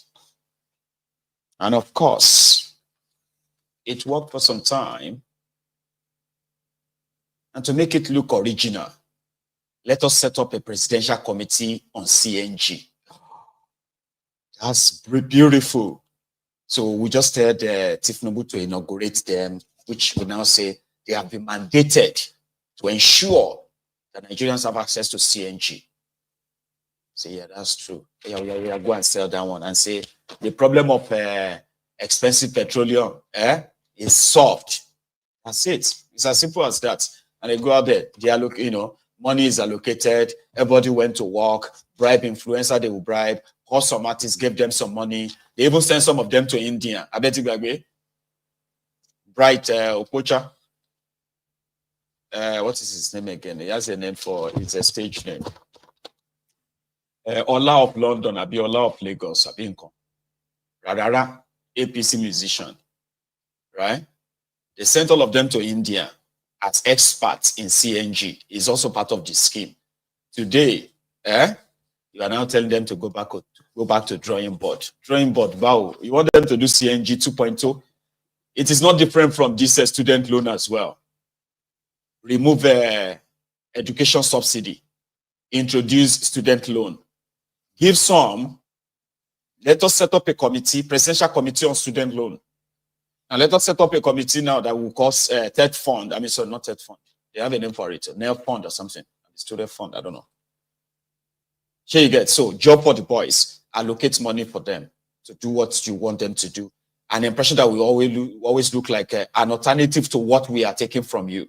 And of course, it worked for some time. And to make it look original, let us set up a presidential committee on CNG. That's beautiful. So we just had thiefnubu to inaugurate them, which we now say they have been mandated to ensure that Nigerians have access to CNG. Say, yeah, that's true. Yeah, go and sell that one and say the problem of expensive petroleum is solved. That's it. It's as simple as that. And they go out there, they allocate, money is allocated, everybody went to work, bribe influencer, they will bribe, call some artists, give them some money. They even send some of them to India. I bet you, Bright Okocha. What is his name again? He has a name for, it's a stage name. Ola of London, Abi Ola of Lagos, Abinko. Radara, APC musician, right? They sent all of them to India as experts in CNG. Is also part of the scheme. Today, you are now telling them to go back to drawing board. Drawing board, wow, you want them to do CNG 2.0? It is not different from this student loan as well. Remove education subsidy, introduce student loan. Give some, let us set up a committee, presidential committee on student loan. And let us set up a committee now that will cause third fund. I mean, sorry, not third fund. They have a name for it, NEL fund or something. Student fund, I don't know. Here you get, so job for the boys, allocate money for them to do what you want them to do. An impression that we always look like an alternative to what we are taking from you.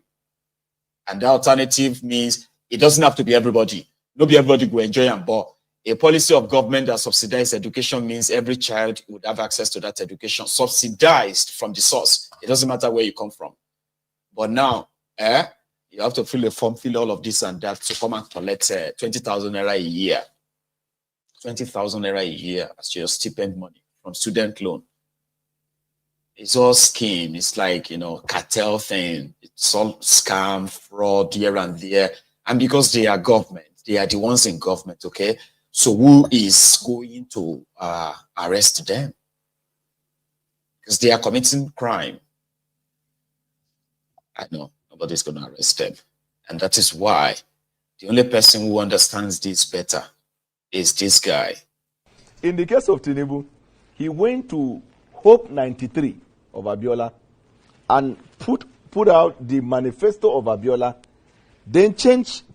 And the alternative means it doesn't have to be everybody. Not everybody will enjoy and bore. A policy of government that subsidizes education means every child would have access to that education, subsidized from the source. It doesn't matter where you come from. But now, you have to fill a form, fill all of this and that to come and collect 20,000 naira a year. 20,000 naira a year as your stipend money from student loan. It's all scheme. It's like, you know, cartel thing. It's all scam, fraud here and there. And because they are government, they are the ones in government, okay? So who is going to arrest them? Because they are committing crime. I know, nobody's going to arrest them. And that is why the only person who understands this better is this guy. In the case of Tinubu, he went to Hope 93 of Abiola and put out the manifesto of Abiola, then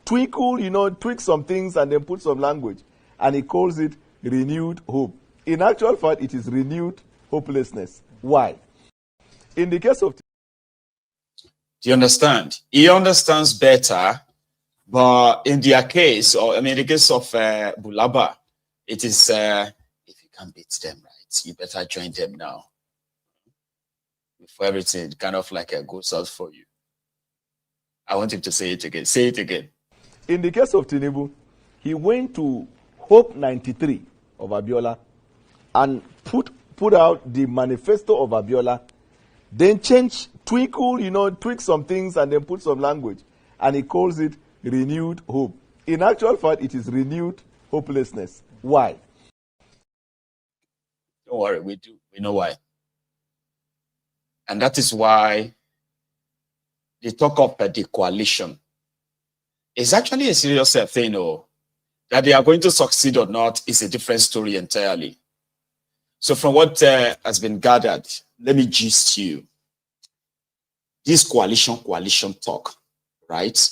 tweak some things and then put some language. And he calls it renewed hope. In actual fact, it is renewed hopelessness. Why? In the case of... Do you understand? He understands better, but in their case, or I mean, in the case of Bulaba, it is, if you can't beat them, right, you better join them now. Before everything kind of like goes out for you. I want him to say it again. Say it again. In the case of Tinubu, he went to Hope 93 of Abiola and put out the manifesto of Abiola, then tweak some things and then put some language. And he calls it renewed hope. In actual fact, it is renewed hopelessness. Why? Don't worry, we know why. And that is why they talk of the coalition. It's actually a serious thing, that they are going to succeed or not is a different story entirely. So from what has been gathered, let me gist you. This coalition talk, right?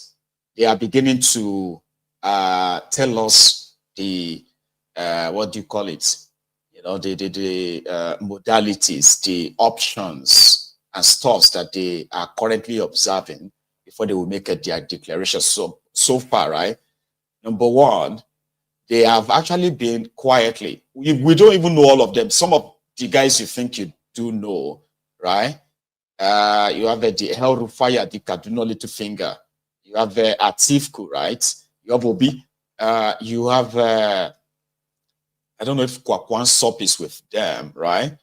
They are beginning to tell us the, what do you call it? You know, the modalities, the options and stuffs that they are currently observing before they will make their declaration. So far, right? Number one, they have actually been quietly. We don't even know all of them. Some of the guys you think you do know, right? You have the El Rufai, the Kaduna Little Finger. You have Atifku, right? You have Obi. You have, I don't know if Kwakwan Sop is with them, right?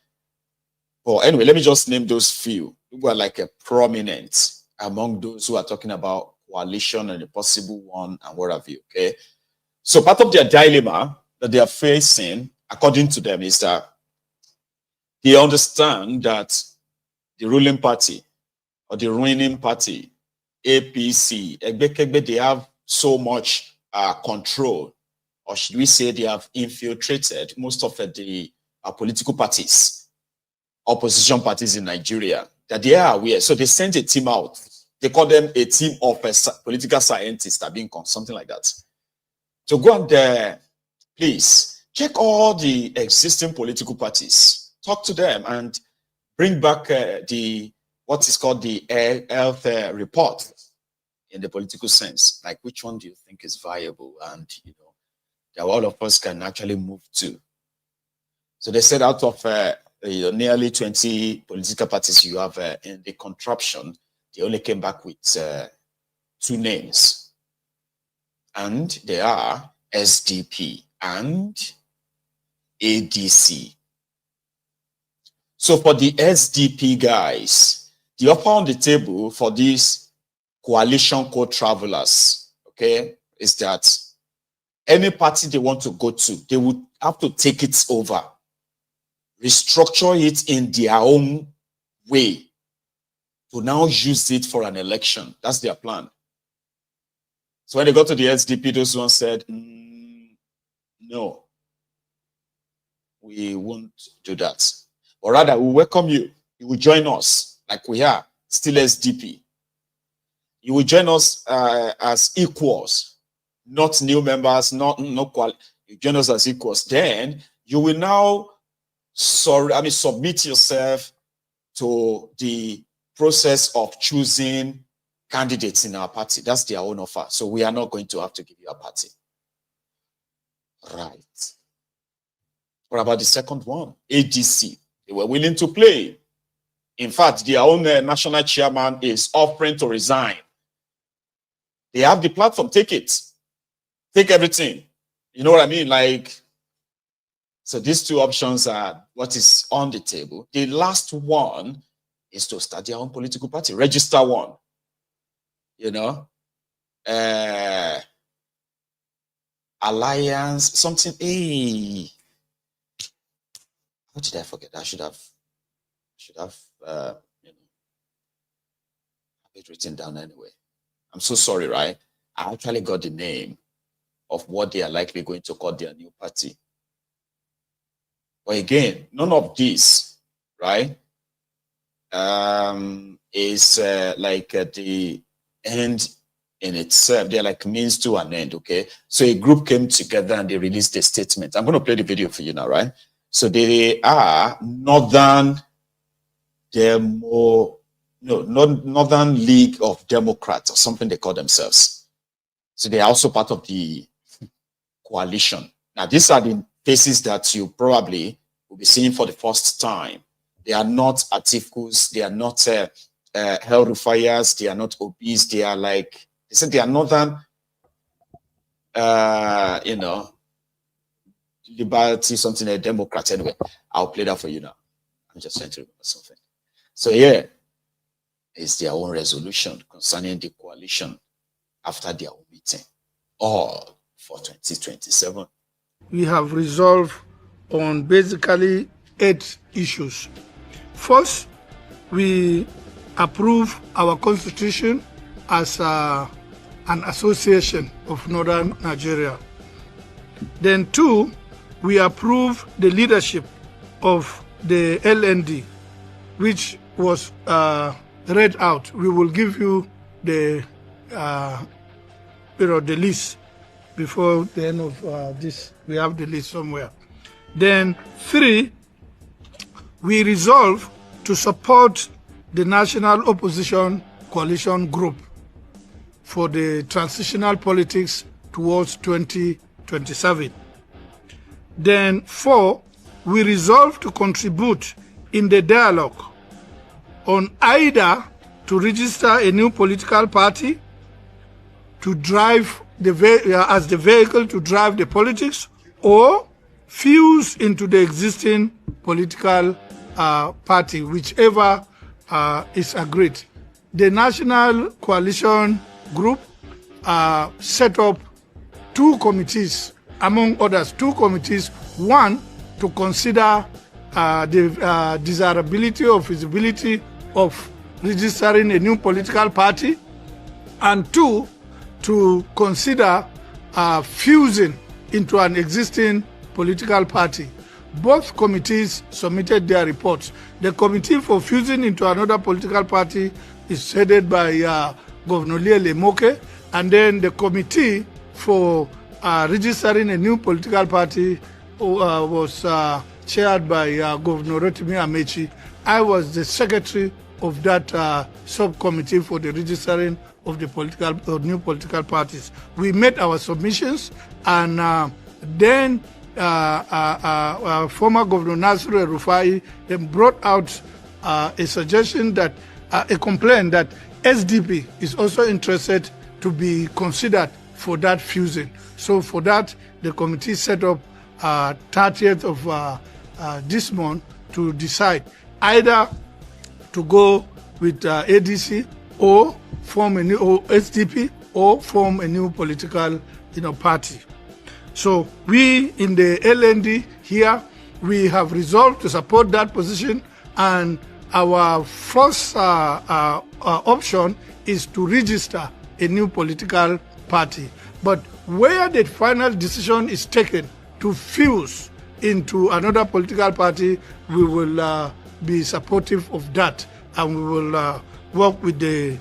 But anyway, let me just name those few who are like a prominent among those who are talking about coalition and a possible one and what have you, okay? So part of their dilemma that they are facing, according to them, is that they understand that the ruling party or the ruining party, APC, Egbekegbe, they have so much control, or should we say they have infiltrated most of the political parties, opposition parties in Nigeria, that they are aware. So they sent a team out. They call them a team of political scientists, something like that. So go and please check all the existing political parties, talk to them, and bring back what is called the health report in the political sense. Like, which one do you think is viable, and you know that all of us can actually move to? So they said out of nearly 20 political parties you have in the contraption, they only came back with 2 names. And they are SDP and ADC. So for the SDP guys, the offer on the table for these coalition co-travelers, okay, is that any party they want to go to, they would have to take it over, restructure it in their own way to now use it for an election. That's their plan. So when they got to the SDP, those ones said, no, we won't do that. Or rather, we welcome you You will join us like we are, still SDP. You will join us as equals, not new members, not quality. You join us as equals. Then you will now submit yourself to the process of choosing candidates in our party. That's their own offer. So we are not going to have to give you a party. Right. What about the second one? ADC. They were willing to play. In fact, their own national chairman is offering to resign. They have the platform. Take it. Take everything. You know what I mean? Like, so these two options are what is on the table. The last one is to start their own political party. Register one. You know? Alliance, something. Hey. What did I forget? I should have it written down anyway. I'm so sorry, right? I actually got the name of what they are likely going to call their new party. But again, none of this, right, is the end in itself. They're like means to an end, okay? So a group came together and they released a statement. I'm going to play the video for you now, right? So they are Northern League of Democrats or something they call themselves. So they are also part of the coalition. Now, these are the faces that you probably will be seeing for the first time. They are not Atikus, they are not hell-fires, they are not obese, they are like, they said they are Northern, Liberty, something like Democrat. Anyway, I'll play that for you now. I'm just trying to remember something. So here is their own resolution concerning the coalition after their own meeting, all for 2027. We have resolved on basically 8 issues. First, we approve our constitution as an association of Northern Nigeria. Then 2, we approve the leadership of the LND, which was read out. We will give you the the list before the end of this. We have the list somewhere. Then 3, we resolve to support the National Opposition Coalition Group for the transitional politics towards 2027. Then 4, we resolve to contribute in the dialogue on either to register a new political party to drive as the vehicle to drive the politics, or fuse into the existing political party, whichever is agreed. The National Coalition Group set up 2 committees, among others, 2 committees. One, to consider the desirability or feasibility of registering a new political party, and 2, to consider fusing into an existing political party. Both committees submitted their reports. The committee for fusing into another political party is headed by Governor Mele Kyari, and then the committee for registering a new political party was chaired by Governor Rotimi Amechi. I was the secretary of that subcommittee for the registering of the new political parties. We made our submissions, and then former Governor Nasiru El-Rufai then brought out a suggestion that a complaint that SDP is also interested to be considered for that fusing. So for that, the committee set up 30th of this month to decide either to go with ADC or form a new SDP or form a new political party. So we in the LND here, we have resolved to support that position, and our first option is to register a new political party. But where the final decision is taken to fuse into another political party, we will be supportive of that, and we will work with the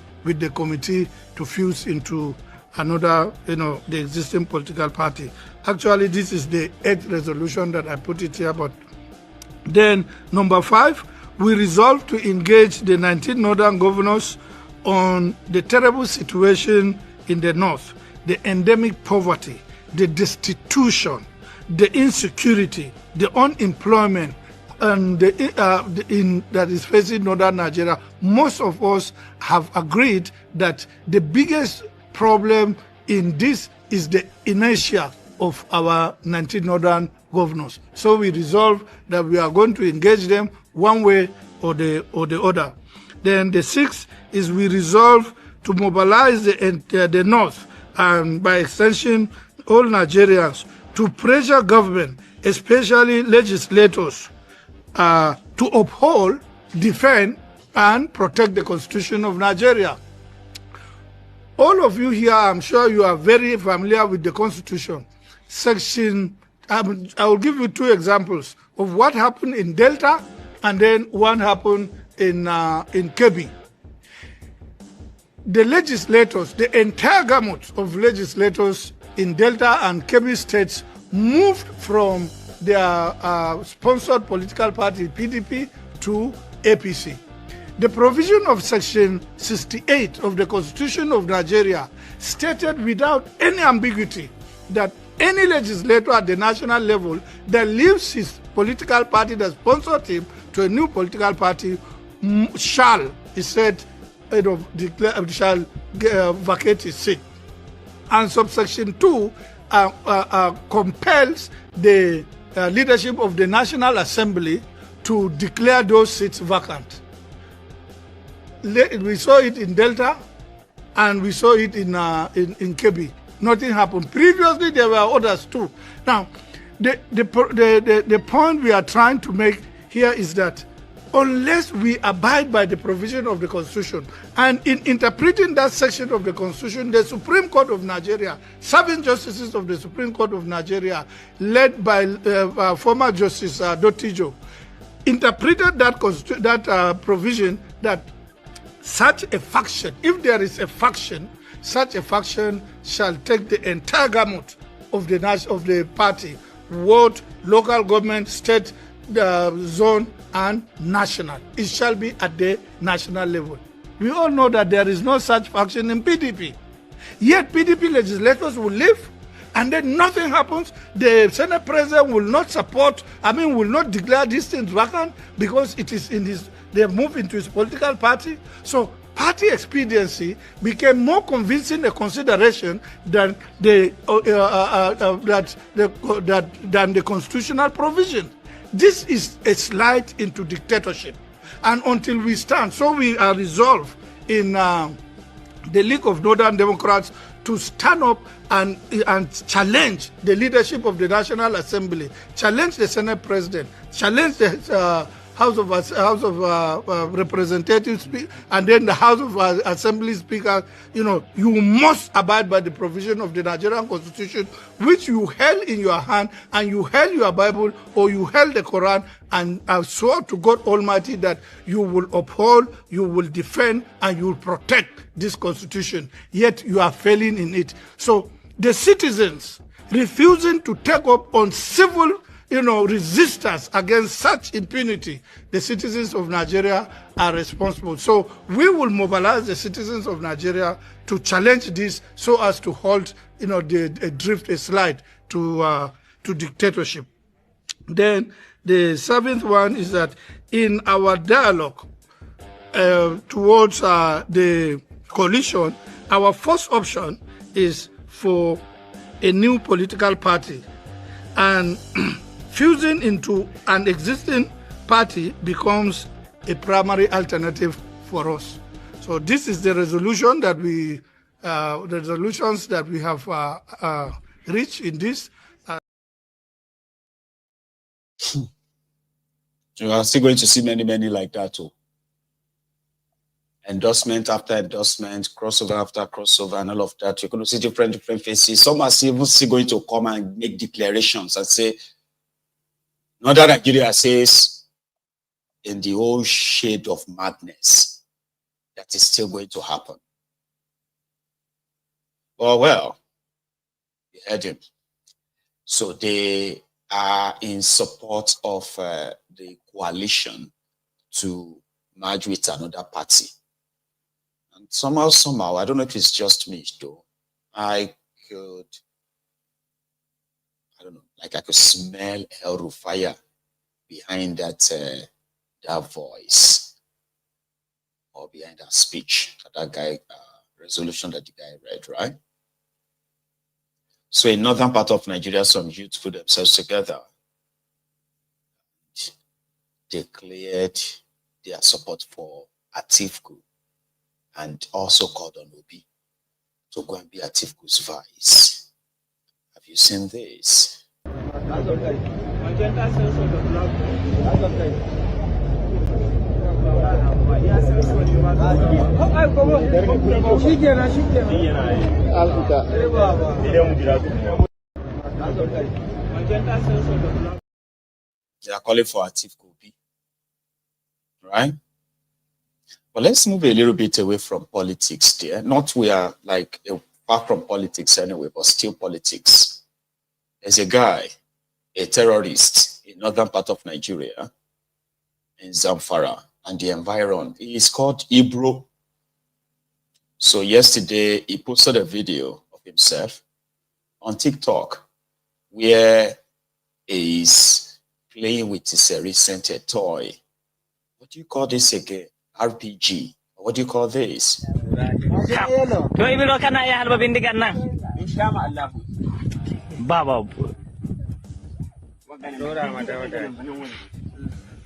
committee to fuse into another, the existing political party. Actually, this is the 8th resolution that I put it here. But then number 5, we resolve to engage the 19 northern governors on the terrible situation in the north, the endemic poverty, the destitution, the insecurity, the unemployment, and that is facing northern Nigeria. Most of us have agreed that the biggest problem in this is the inertia of our 19 northern governors. So we resolve that we are going to engage them one way or the other. Then the 6th is we resolve to mobilize the north and by extension all Nigerians to pressure government, especially legislators, to uphold, defend, and protect the Constitution of Nigeria. All of you here, I'm sure you are very familiar with the Constitution. I will give you 2 examples of what happened in Delta and then one happened in Kebbi. The legislators, the entire gamut of legislators in Delta and Kebbi states moved from their sponsored political party, PDP, to APC. The provision of Section 68 of the Constitution of Nigeria stated without any ambiguity that any legislator at the national level that leaves his political party that sponsored him to a new political party shall, he said, shall vacate his seat. And subsection 2 compels the leadership of the National Assembly to declare those seats vacant. We saw it in Delta and we saw it in Kebbi. Nothing happened. Previously, there were others too. Now, the point we are trying to make here is that unless we abide by the provision of the Constitution, and in interpreting that section of the Constitution, the Supreme Court of Nigeria, 7 justices of the Supreme Court of Nigeria, led by former Justice Dotijo, interpreted that provision that such a faction, if there is a faction, such a faction shall take the entire gamut of the party, ward, local government, state, zone, and national. It shall be at the national level. We all know that there is no such faction in PDP. Yet PDP legislators will leave and then nothing happens. The Senate President will not will not declare these things vacant because it is they have moved into his political party. So party expediency became more convincing a consideration than the constitutional provision. This is a slide into dictatorship, and until we stand, so we are resolved in the League of Northern Democrats to stand up and challenge the leadership of the National Assembly, challenge the Senate President, challenge the House of Representatives, and then the House of Assembly Speaker. You must abide by the provision of the Nigerian Constitution, which you held in your hand, and you held your Bible or you held the Quran, and I swore to God Almighty that you will uphold, you will defend, and you will protect this Constitution. Yet you are failing in it. So the citizens refusing to take up on civil resistance against such impunity, the citizens of Nigeria are responsible. So we will mobilize the citizens of Nigeria to challenge this so as to halt, a slide to dictatorship. Then the 7th one is that in our dialogue towards the coalition, our first option is for a new political party, and fusing into an existing party becomes a primary alternative for us. So this is the resolution that the resolutions that we have reached in this. You are still going to see many like that too. Endorsement after endorsement, crossover after crossover, and all of that. You're going to see different faces. Some are even still going to come and make declarations and say, Northern Nigeria says in the whole shade of madness that is still going to happen. Well, you heard him. So they are in support of the coalition to merge with another party. And somehow, I don't know if it's just me though, I don't know, like I could smell El Rufaya behind that voice or behind that speech, that guy, resolution that the guy read, right? So in northern part of Nigeria, some youth put themselves together, declared their support for Atiku and also called on Obi to go and be Atiku's vice. Have you seen this? They are calling for Atiku Obi, right? But let's move a little bit away from politics there. Not we are like far from politics anyway, but still politics. There's a guy, a terrorist in northern part of Nigeria, in Zamfara and the environ. He is called Ibro. So yesterday he posted a video of himself on TikTok where he is playing with his recent toy. What do you call this again? RPG. What do you call this?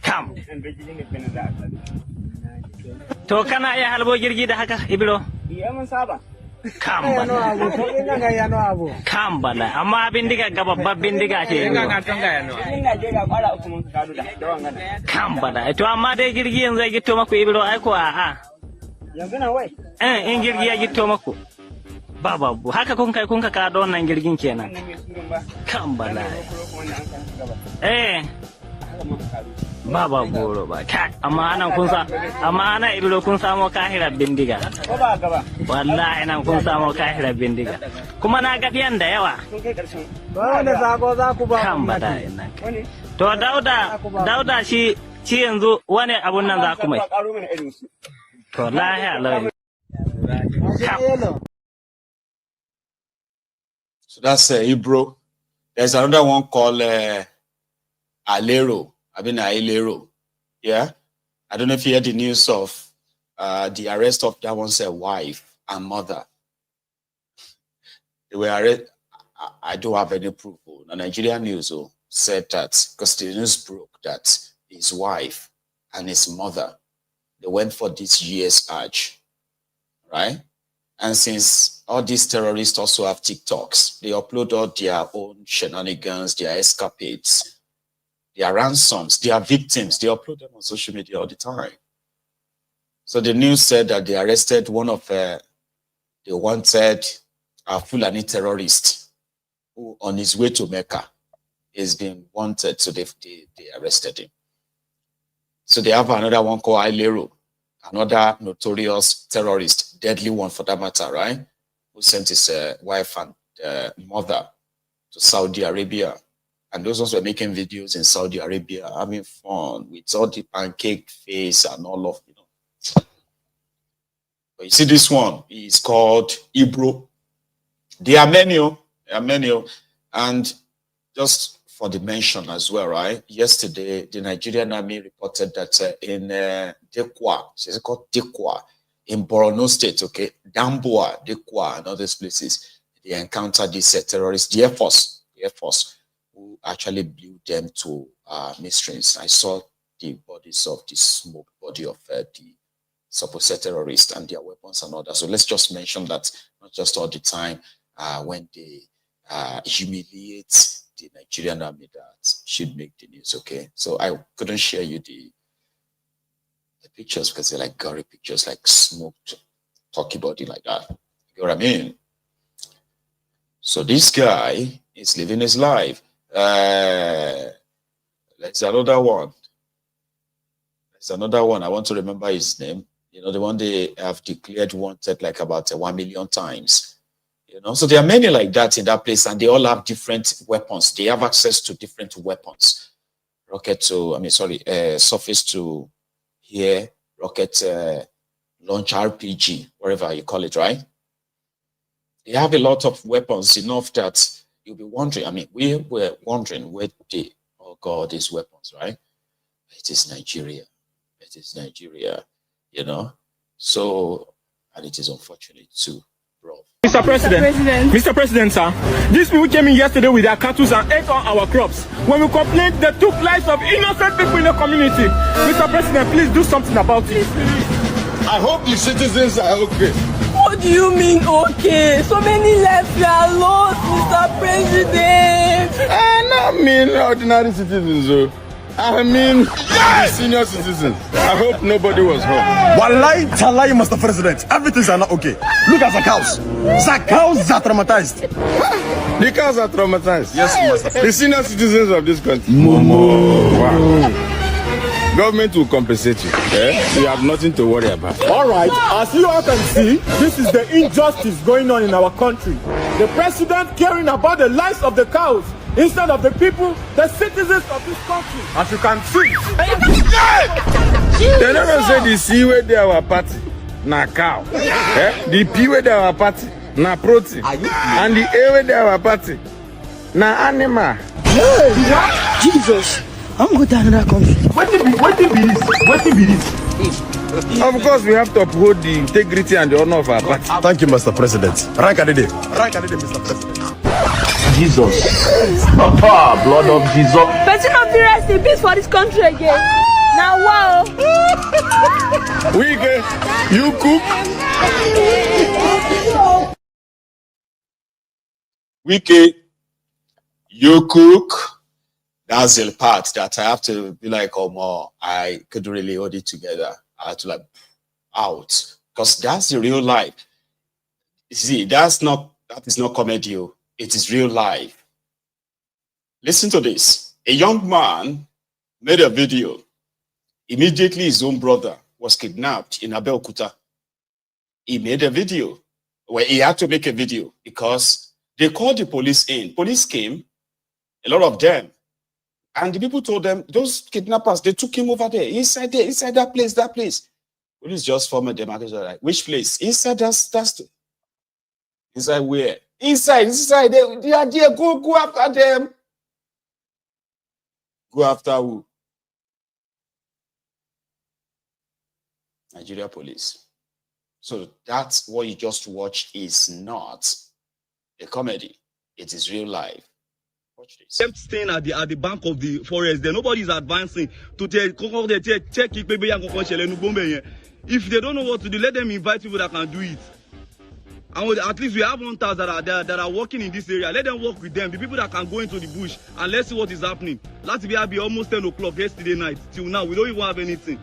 Come. To kana ya halbo jirgi da haka Ibro? Mun saba. Kam bala amma bindiga ga babbar bindiga ce kam bala to amma dai jirgi yanzu ya gitto maku Ibro ai ko a'a yanzu na wai in jirgi ya gitto maku babu haka kun kai kun ka kada wannan jirgin kenan kam bala Baba boro ba amma anan kun sa amma ana Ibro kun samu kahira bindiga ko ba gaba wallahi nan kun samu kahira bindiga kuma na ga diyan da yawa ba wanda sako za ku ba kan bada ina to dauda shi yanzu wani abun nan za ku mai to lahi Allah. So that's Ibro. There's another one called Alero. Ailero. Yeah. I don't know if you heard the news of the arrest of that one's wife and mother. They were arrested. I don't have any proof. The Nigerian news said that because the news broke that his wife and his mother, they went for this US Hajj, right? And since all these terrorists also have TikToks, they upload all their own shenanigans, their escapades, their ransoms, their victims. They upload them on social media all the time. So the news said that they arrested one of the wanted Fulani terrorist who on his way to Mecca is being wanted. So they arrested him. So they have another one called Ailero, another notorious terrorist, deadly one for that matter, right? Who sent his wife and mother to Saudi Arabia. And those ones were making videos in Saudi Arabia, having fun with all the pancake face and all of, But you see this one, is called Ibro. There are many. And just for the mention as well, right? Yesterday, the Nigerian army reported that in Dekwa, is it called Dekwa, in Borno State, okay, Damboa, Dekwa, and other places, they encountered these terrorists, the Air Force, who actually blew them to mistress. I saw the bodies of the smoked body of the supposed terrorists and their weapons and all that. So let's just mention that not just all the time when they humiliate the Nigerian army, that should make the news, okay? So I couldn't share you the pictures because they're like gory pictures, like smoked turkey body like that. You know what I mean? So this guy is living his life. There's another one. There's another one. I want to remember his name. You know, the one they have declared wanted like about 1 million times. You know, so there are many like that in that place, and they all have different weapons. They have access to different weapons. Rocket to, surface to here, rocket launch RPG, whatever you call it, right? They have a lot of weapons, enough that you'll be wondering. I mean, we were wondering where they got these weapons, right? It is Nigeria. It is Nigeria, you know. So, and it is unfortunate too, bro. Mr. President, sir, these people came in yesterday with their cattle and ate all our crops. When we complained, they took lives of innocent people in the community. Mr. President, please do something about it. I hope the citizens are okay. What do you mean okay? So many lives are lost, Mr. President. I don't mean ordinary citizens, though. I mean, the senior citizens. I hope nobody was hurt. Wallahi, Talahi, Mr. President. Everything's not okay. Look at the cows. The cows are traumatized. The cows are traumatized? Yes, Mr. President. The senior citizens of this country. Momo. Wow. Government will compensate you. You have nothing to worry about. All right, as you all can see, this is the injustice going on in our country. The president caring about the lives of the cows instead of the people, the citizens of this country. As you can see. They never say the C where they our party, na cow. The P where they our party, na protein. And the A where they our party, na animal. Jesus, I'm going to another country. What be this? Of course, we have to uphold the integrity and the honor of our party. Thank you, Mr. President. Rank a day, Mr. President. Jesus. Blood of Jesus. Person of the rest in peace for this country again. Now, wow. Wike, you cook. Wike, you cook. That's the part that I have to be like, oh, more. I could really hold it together. I had to like out, because that's the real life. You see, that is not comedy. It is real life. Listen to this. A young man made a video. Immediately, his own brother was kidnapped in Ajaokuta. He made a video where he had to make a video because they called the police in. Police came, a lot of them. And the people told them, those kidnappers, they took him over there, inside that place. Police just formed them. Like, which place? Inside that's inside where? Inside. They are there. Go after them. Go after who? Nigeria police. So that's what you just watched is not a comedy. It is real life. Them staying at the bank of the forest there. Nobody is advancing to check. If they don't know what to do, let them invite people that can do it. And at least we have hunters that are there that are working in this area. Let them work with them. The people that can go into the bush and let's see what is happening. Last year be almost 10 o'clock yesterday night. Till now, we don't even have anything.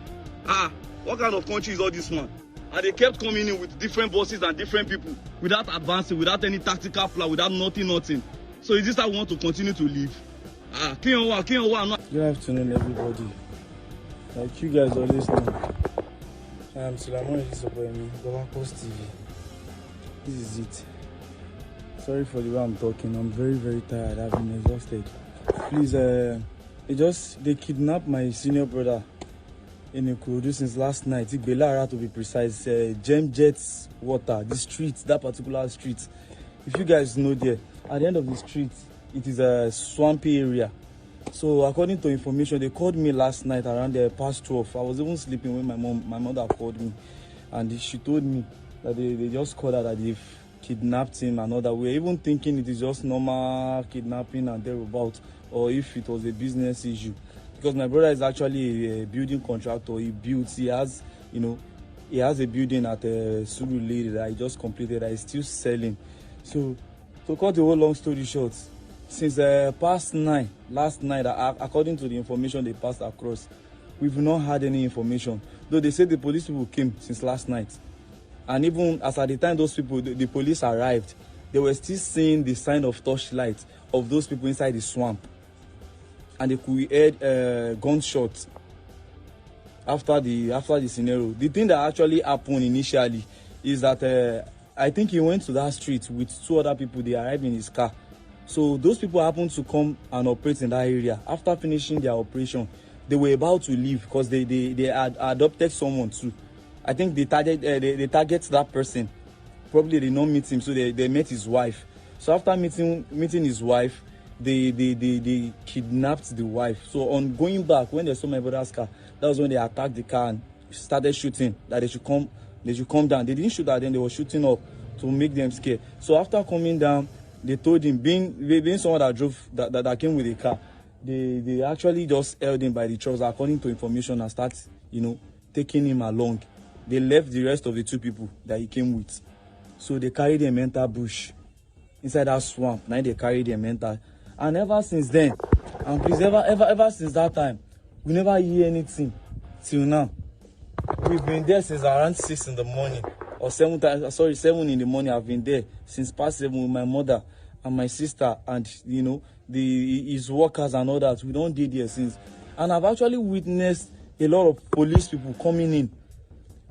What kind of country is all this one? And they kept coming in with different bosses and different people without advancing, without any tactical plan, without nothing. So is this how we want to continue to live? Good afternoon, everybody. Like you guys always know, I am Suleiman Bokohari TV. This is it. Sorry for the way I'm talking. I'm very, very tired. I've been exhausted. Please, they kidnapped my senior brother in Koolu since last night. Belara, to be precise. Gem Jets Water, the street, that particular street. If you guys know there, at the end of the street, it is a swampy area. So according to information, they called me last night around past 12. I was even sleeping when my mother called me, and she told me that they just called her that they've kidnapped him and all that. We were even thinking it is just normal kidnapping and thereabout, or if it was a business issue. Because my brother is actually a building contractor. He has a building at Surulere that he just completed that he's still selling. So to cut the whole long story short, since past 9 last night, according to the information they passed across, we've not had any information. Though they said the police people came since last night, and even as at the time those people, the police arrived, they were still seeing the sign of torchlight of those people inside the swamp, and they could hear gunshots. after the scenario. The thing that actually happened initially is that I think he went to that street with 2 other people. They arrived in his car. So those people happened to come and operate in that area. After finishing their operation, they were about to leave because they had adopted someone too. I think they target that person. Probably they don't meet him, so they met his wife. So after meeting his wife, they kidnapped the wife. So on going back, when they saw my brother's car, that was when they attacked the car and started shooting that they should come down. They didn't shoot at them, they were shooting up to make them scared. So after coming down, they told him, being someone that drove that came with the car, they actually just held him by the trousers according to information and start, taking him along. They left the rest of the 2 people that he came with. So they carried him enter bush. Inside that swamp. Now they carried him enter. And ever since then, and please ever since that time, we never hear anything till now. We've been there since around 6 in the morning. Or 7 in the morning. I've been there since past 7 with my mother and my sister and his workers and all that. We don't did there since. And I've actually witnessed a lot of police people coming in.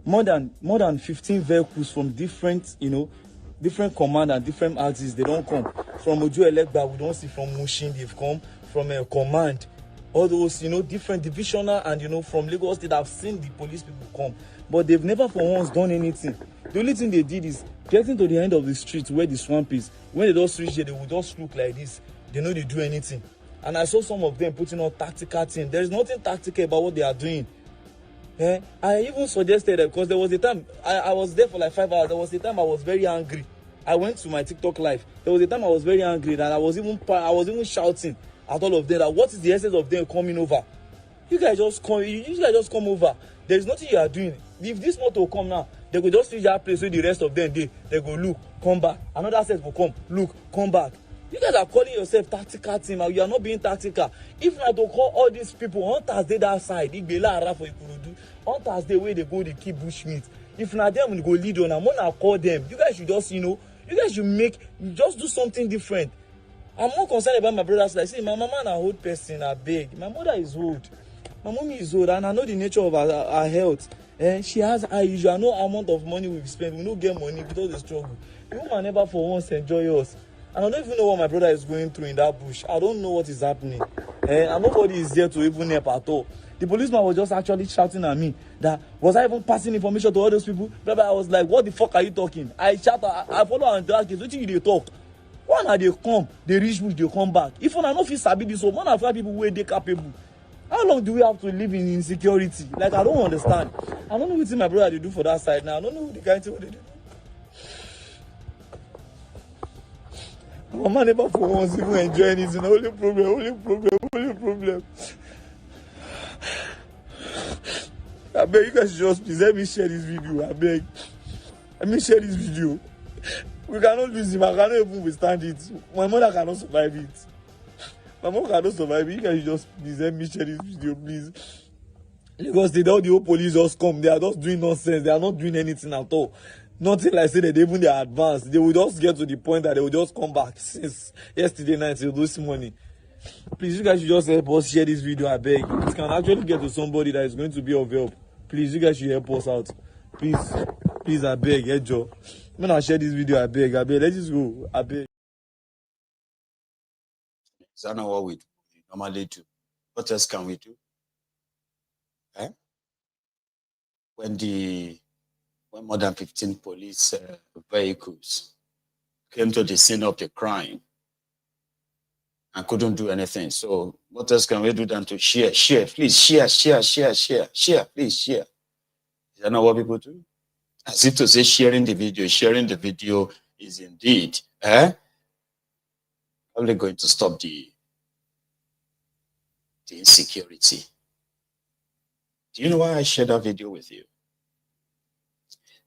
More than 15 vehicles from different different command and different axes. They don't come from Ojuelegba. We don't see from Mushin. They've come from a command. All those different divisional and from Lagos State. I've seen the police people come, but they've never for once done anything. The only thing they did is getting to the end of the street where the swamp is. When they just reach there, they would just look like this. They know they do anything. And I saw some of them putting on tactical things. There is nothing tactical about what they are doing. I even suggested that because there was a time I was there for like 5 hours. There was a time I was very angry. I went to my TikTok live. There was a time I was very angry that I was even shouting at all of them that what is the essence of them coming over? You guys just come over. There is nothing you are doing. If this motor come now, they will just reach that place where the rest of them they go look, come back. Another set will come, look, come back. You guys are calling yourself tactical team and you are not being tactical. If not to call all these people on Thursday that side, on Thursday where they go, they keep bushmeat. If not them, we go lead on, I'm gonna call them. You guys should just, you guys should just do something different. I'm more concerned about my brothers. Like, see, my mama is an old person, I beg. My mother is old. My mommy is old, and I know the nature of her health. And she has her usual, no amount of money we spend. We don't get money because the struggle. The woman never for once enjoy us. And I don't even know what my brother is going through in that bush. I don't know what is happening. And nobody is there to even help at all. The policeman was just actually shouting at me that, was I even passing information to all those people? Brother, I was like, what the fuck are you talking? I shout, I follow and ask, what do you talk? One are they come, they reach bush, they come back. If I don't feel sabi this, so one of five people where they capable. How long do we have to live in insecurity? Like, I don't understand. I don't know what my brother they do for that side now. I don't know the kind of what they do. Mama never for once even enjoy anything. Only problem. I beg you guys just please let me share this video. I beg. Let me share this video. We cannot lose him. I cannot even withstand it. My mother cannot survive it. My mom cannot survive it. You guys just please let me share this video, please. Because the whole police just come. They are just doing nonsense. They are not doing anything at all. Nothing like say that even they are advanced. They will just get to the point that they will just come back since yesterday night till this morning. Please, you guys should just help us share this video, I beg. It can actually get to somebody that is going to be of help. Please, you guys should help us out. Please, I beg, hey Joe. When I share this video, I beg. Let's just go, I beg. Is that not what we normally do? What else can we do? When more than 15 police vehicles came to the scene of the crime and couldn't do anything. So what else can we do than to share? Please share, please share. Is that not what people do? As if to say sharing the video is indeed probably going to stop the insecurity. Do you know why I shared that video with you?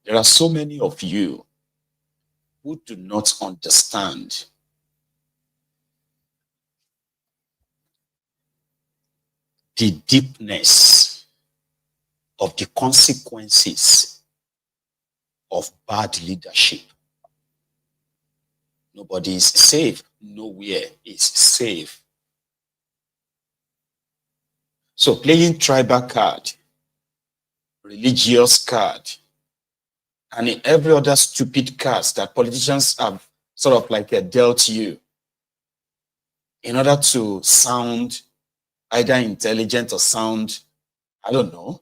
There are so many of you who do not understand the deepness of the consequences of bad leadership. Nobody is safe. Nowhere is safe. So playing tribal card religious card, and in every other stupid cards that politicians have sort of like dealt you in order to sound either intelligent or sound, I don't know.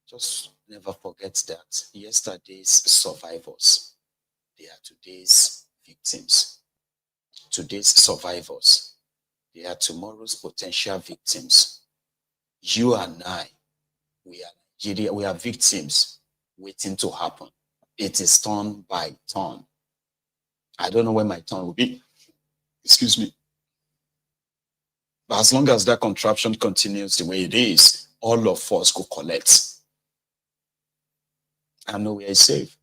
Just never forget that yesterday's survivors, they are today's victims. Today's survivors, they are tomorrow's potential victims. You and I, we are Nigeria, we are victims waiting to happen. It is turn by turn. I don't know when my turn will be. Excuse me. But as long as that contraption continues the way it is, all of us go collect. I know we are safe.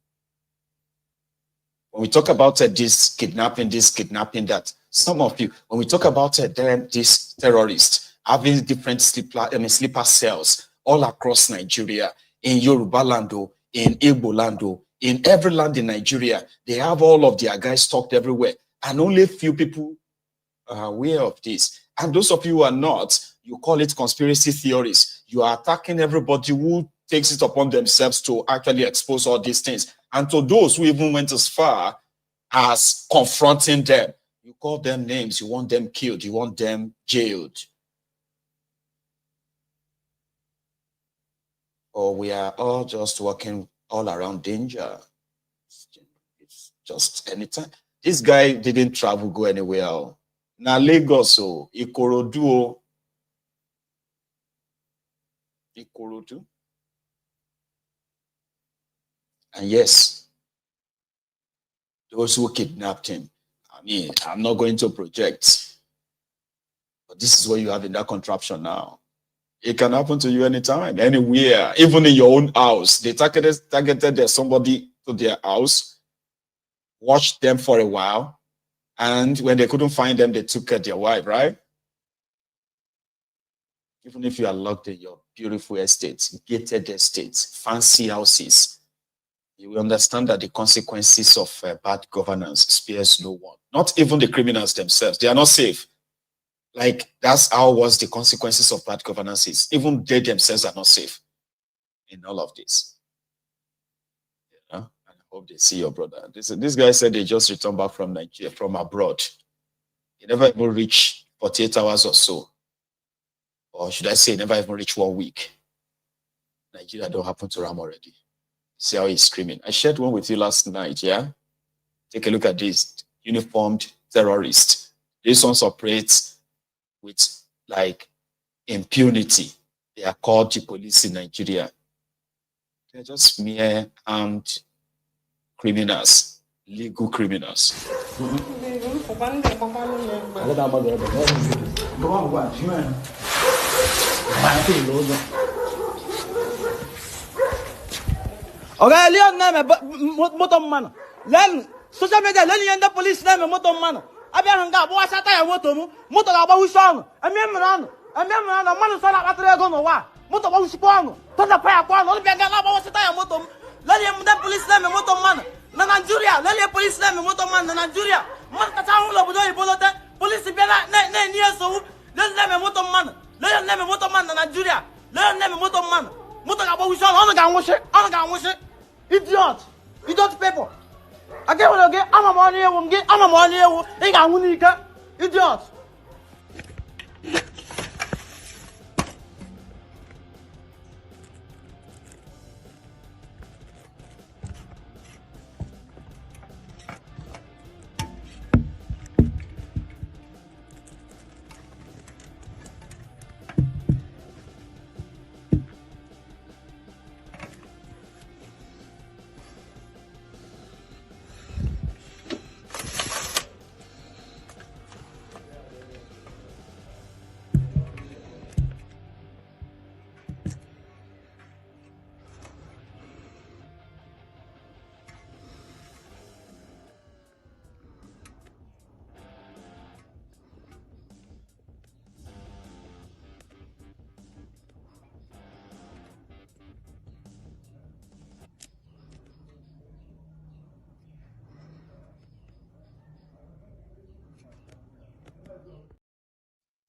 When we talk about this kidnapping, that some of you, when we talk about this terrorist having different sleeper cells all across Nigeria, in Yoruba land, in Igbo land, in every land in Nigeria, they have all of their guys stocked everywhere, and only a few people are aware of this. And those of you who are not, you call it conspiracy theories. You are attacking everybody who takes it upon themselves to actually expose all these things. And to those who even went as far as confronting them, you call them names, you want them killed, you want them jailed. Or we are all just walking all around danger. It's just anytime. This guy didn't travel, go anywhere. Now Lagos, Ikorodu. And yes, those who kidnapped him, I mean, I'm not going to project, but this is what you have in that contraption now. It can happen to you anytime, anywhere, even in your own house. They targeted somebody to their house, watched them for a while, and when they couldn't find them, they took their wife, right? Even if you are locked in your beautiful estates, gated estates, fancy houses, you will understand that the consequences of bad governance spares no one. Not even the criminals themselves. They are not safe. Like, that's how was the consequences of bad governance is. Even they themselves are not safe in all of this. You know? And I hope they see your brother. This guy said they just returned back from Nigeria, from abroad. He never even reached 48 hours or so. Or should I say, never even reached 1 week. Nigeria don't happen to Ram already. See how he's screaming. I shared one with you last night, yeah? Take a look at this. Uniformed terrorist. This one operates with, like, impunity. They are called the police in Nigeria. They're just mere armed criminals, legal criminals. Okay, Leon name motor man. Len social media len yenda police name motor man. Abia hanga bo asata ya motor ga ba hushon. Amemran man so na batere go no wa. Motor ba hushipon. To da pa ya kwa no be ga na ba asata ya motor. Len yenda police name motor man. Na Nigeria, len yenda police name motor man na Nigeria. Man ka ta hu lo budo ibolote. Police be na ne ni so. Len name motor man. Len name motor man na Nigeria. Len name motor man. Motor ga ba hushon. On ga nwose. Idiot people. Again, I'm a money, they got one idiot.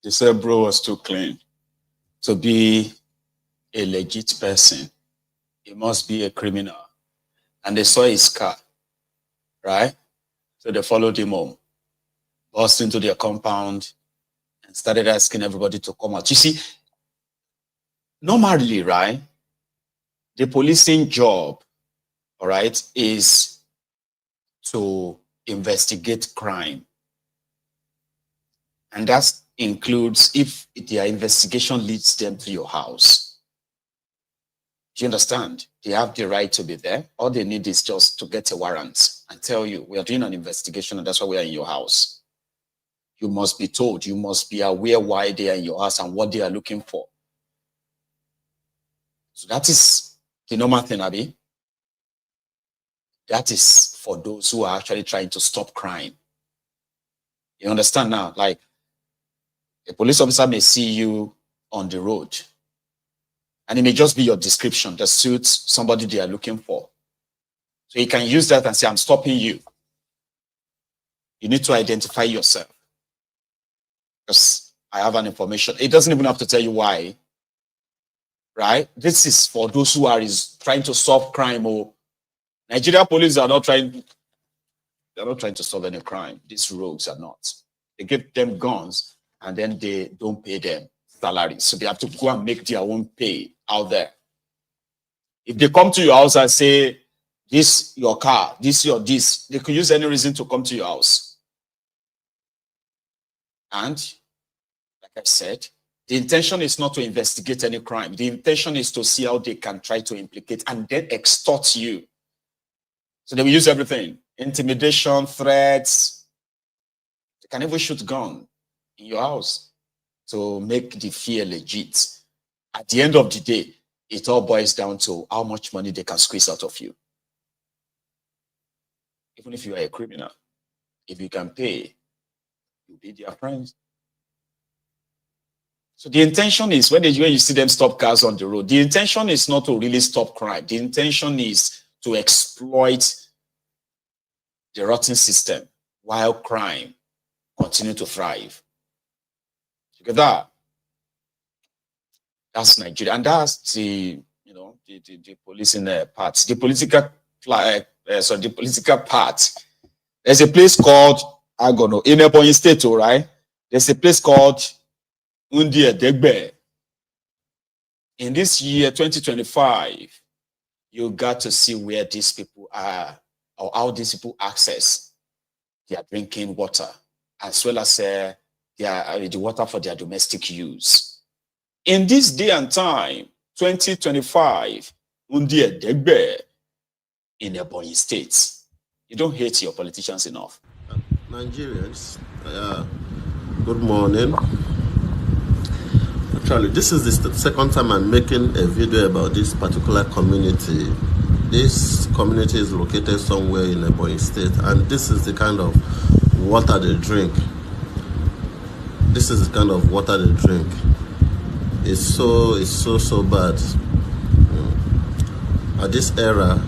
They said bro was too clean to be a legit person. He must be a criminal. And they saw his car, right? So they followed him home, burst into their compound, and started asking everybody to come out. You see, normally, right, the policing job, all right, is to investigate crime. And that includes if their investigation leads them to your house. Do you understand? They have the right to be there. All they need is just to get a warrant and tell you, we are doing an investigation and that's why we are in your house. You must be told, you must be aware why they are in your house and what they are looking for. So that is the normal thing, Abi. That is for those who are actually trying to stop crime. You understand now? Like, a police officer may see you on the road, and it may just be your description that suits somebody they are looking for. So you can use that and say, I'm stopping you. You need to identify yourself. Because I have an information. It doesn't even have to tell you why. Right? This is for those who are trying to solve crime. Or Nigeria police are not trying. They're not trying to solve any crime. These rogues are not. They give them guns and then they don't pay them salary. So they have to go and make their own pay out there. If they come to your house and say, this your car, this your this, they could use any reason to come to your house. And like I said, the intention is not to investigate any crime. The intention is to see how they can try to implicate and then extort you. So they will use everything. Intimidation, threats. They can even shoot gun in your house to make the fear legit. At the end of the day, it all boils down to how much money they can squeeze out of you. Even if you are a criminal, if you can pay, you'll be their friends. So the intention is, when you see them stop cars on the road, the intention is not to really stop crime. The intention is to exploit the rotten system while crime continue to thrive. You get that? That's Nigeria, and that's the the policing part, the political the political part. There's a place called Agono in Ebonyi State, right? There's a place called Degbe. In this year, 2025, you got to see where these people are, or how these people access their drinking water, as well as the water for their domestic use. In this day and time, 2025, Degbe in Ebonyi State. You don't hate your politicians enough. Nigerians, good morning. Actually, this is the second time I'm making a video about this particular community. This community is located somewhere in Ebonyi State, and this is the kind of water they drink. This is the kind of water they drink. It's so bad. At this era,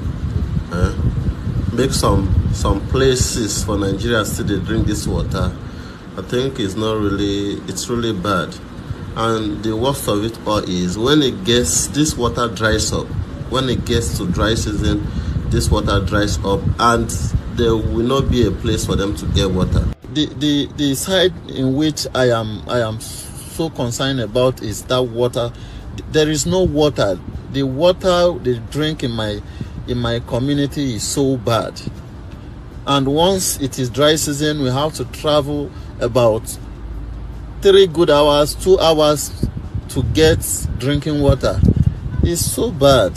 make some places for Nigeria still they drink this water. I think it's really bad. And the worst of it all is when this water dries up. When it gets to dry season, this water dries up, and there will not be a place for them to get water. The side in which I am so concerned about is that water. There is no water. The water they drink in my community is so bad. And once it is dry season, we have to travel about 3 good hours, 2 hours to get drinking water. It's so bad.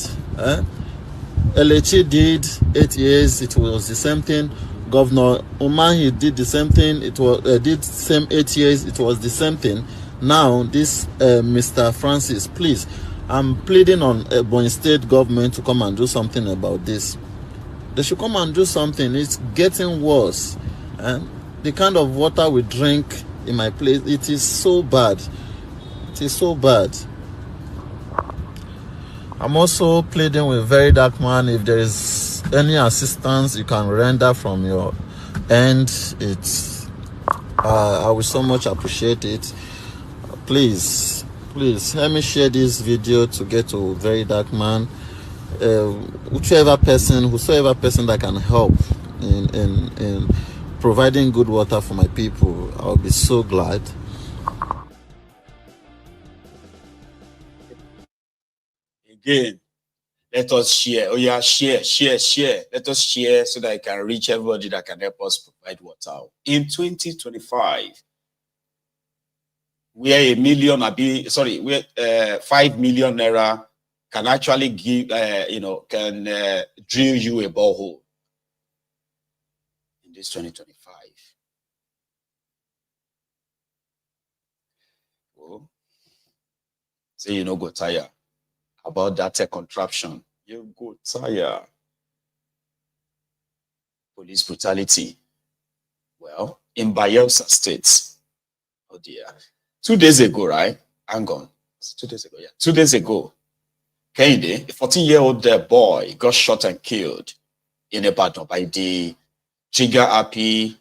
Elechi did 8 years, it was the same thing. Governor Umahi did the same thing, it was did same 8 years, it was the same thing. Now this Mr. Francis, please, I'm pleading on Ebonyi State government to come and do something about this. They should come and do something. It's getting worse. And the kind of water we drink in my place, it is so bad. It is so bad. I'm also pleading with Very Dark Man, if there is any assistance you can render from your end, I will so much appreciate it. Please, Please help me share this video to get to Very Dark Man. Whosoever person that can help in providing good water for my people, I'll be so glad. Again, let us share. Oh yeah, share. Let us share so that I can reach everybody that can help us provide water. In 2025, where 5 million naira can actually give, can drill you a borehole in this 2025. Oh, say you no go tire about that contraption. You go tire. Police brutality. Well, in Bayelsa State, oh dear. 2 days ago, right? Hang on. 2 days ago, yeah. 2 days ago, Kennedy, a 14-year-old boy, got shot and killed in Ibadan by the trigger-happy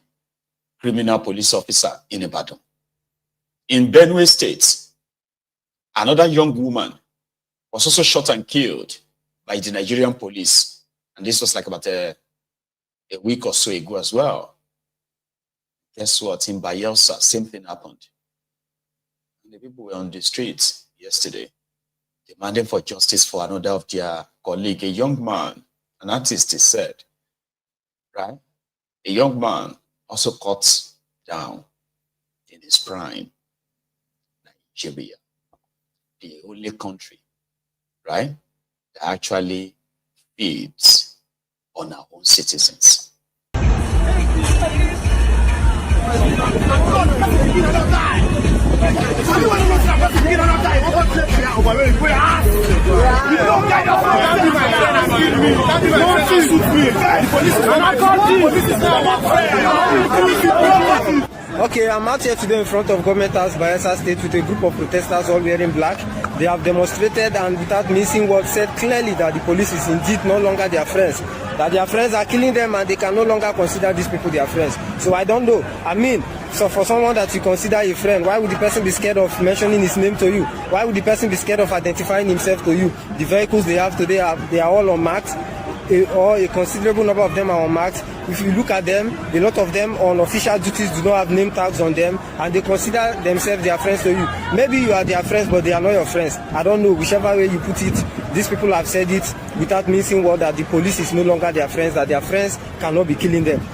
criminal police officer in Ibadan. In Benue State, another young woman was also shot and killed by the Nigerian police. And this was like about a week or so ago as well. Guess what? In Bayelsa, same thing happened. And the people were on the streets yesterday demanding for justice for another of their colleague, a young man, an artist, he said, right? A young man also cut down in his prime. Nigeria, the only country, right, that actually feeds on our own citizens. Okay, I'm out here today in front of Government House, Bayelsa State, with a group of protesters all wearing black. They have demonstrated and without missing words said clearly that the police is indeed no longer their friends, that their friends are killing them and they can no longer consider these people their friends. So I don't know. I mean, so for someone that you consider a friend, why would the person be scared of mentioning his name to you? Why would the person be scared of identifying himself to you? The vehicles they have today, they are all unmarked, or a considerable number of them are unmarked. If you look at them, a lot of them on official duties do not have name tags on them, and they consider themselves their friends to you. Maybe you are their friends, but they are not your friends. I don't know, whichever way you put it. These people have said it without missing word that the police is no longer their friends, that their friends cannot be killing them. You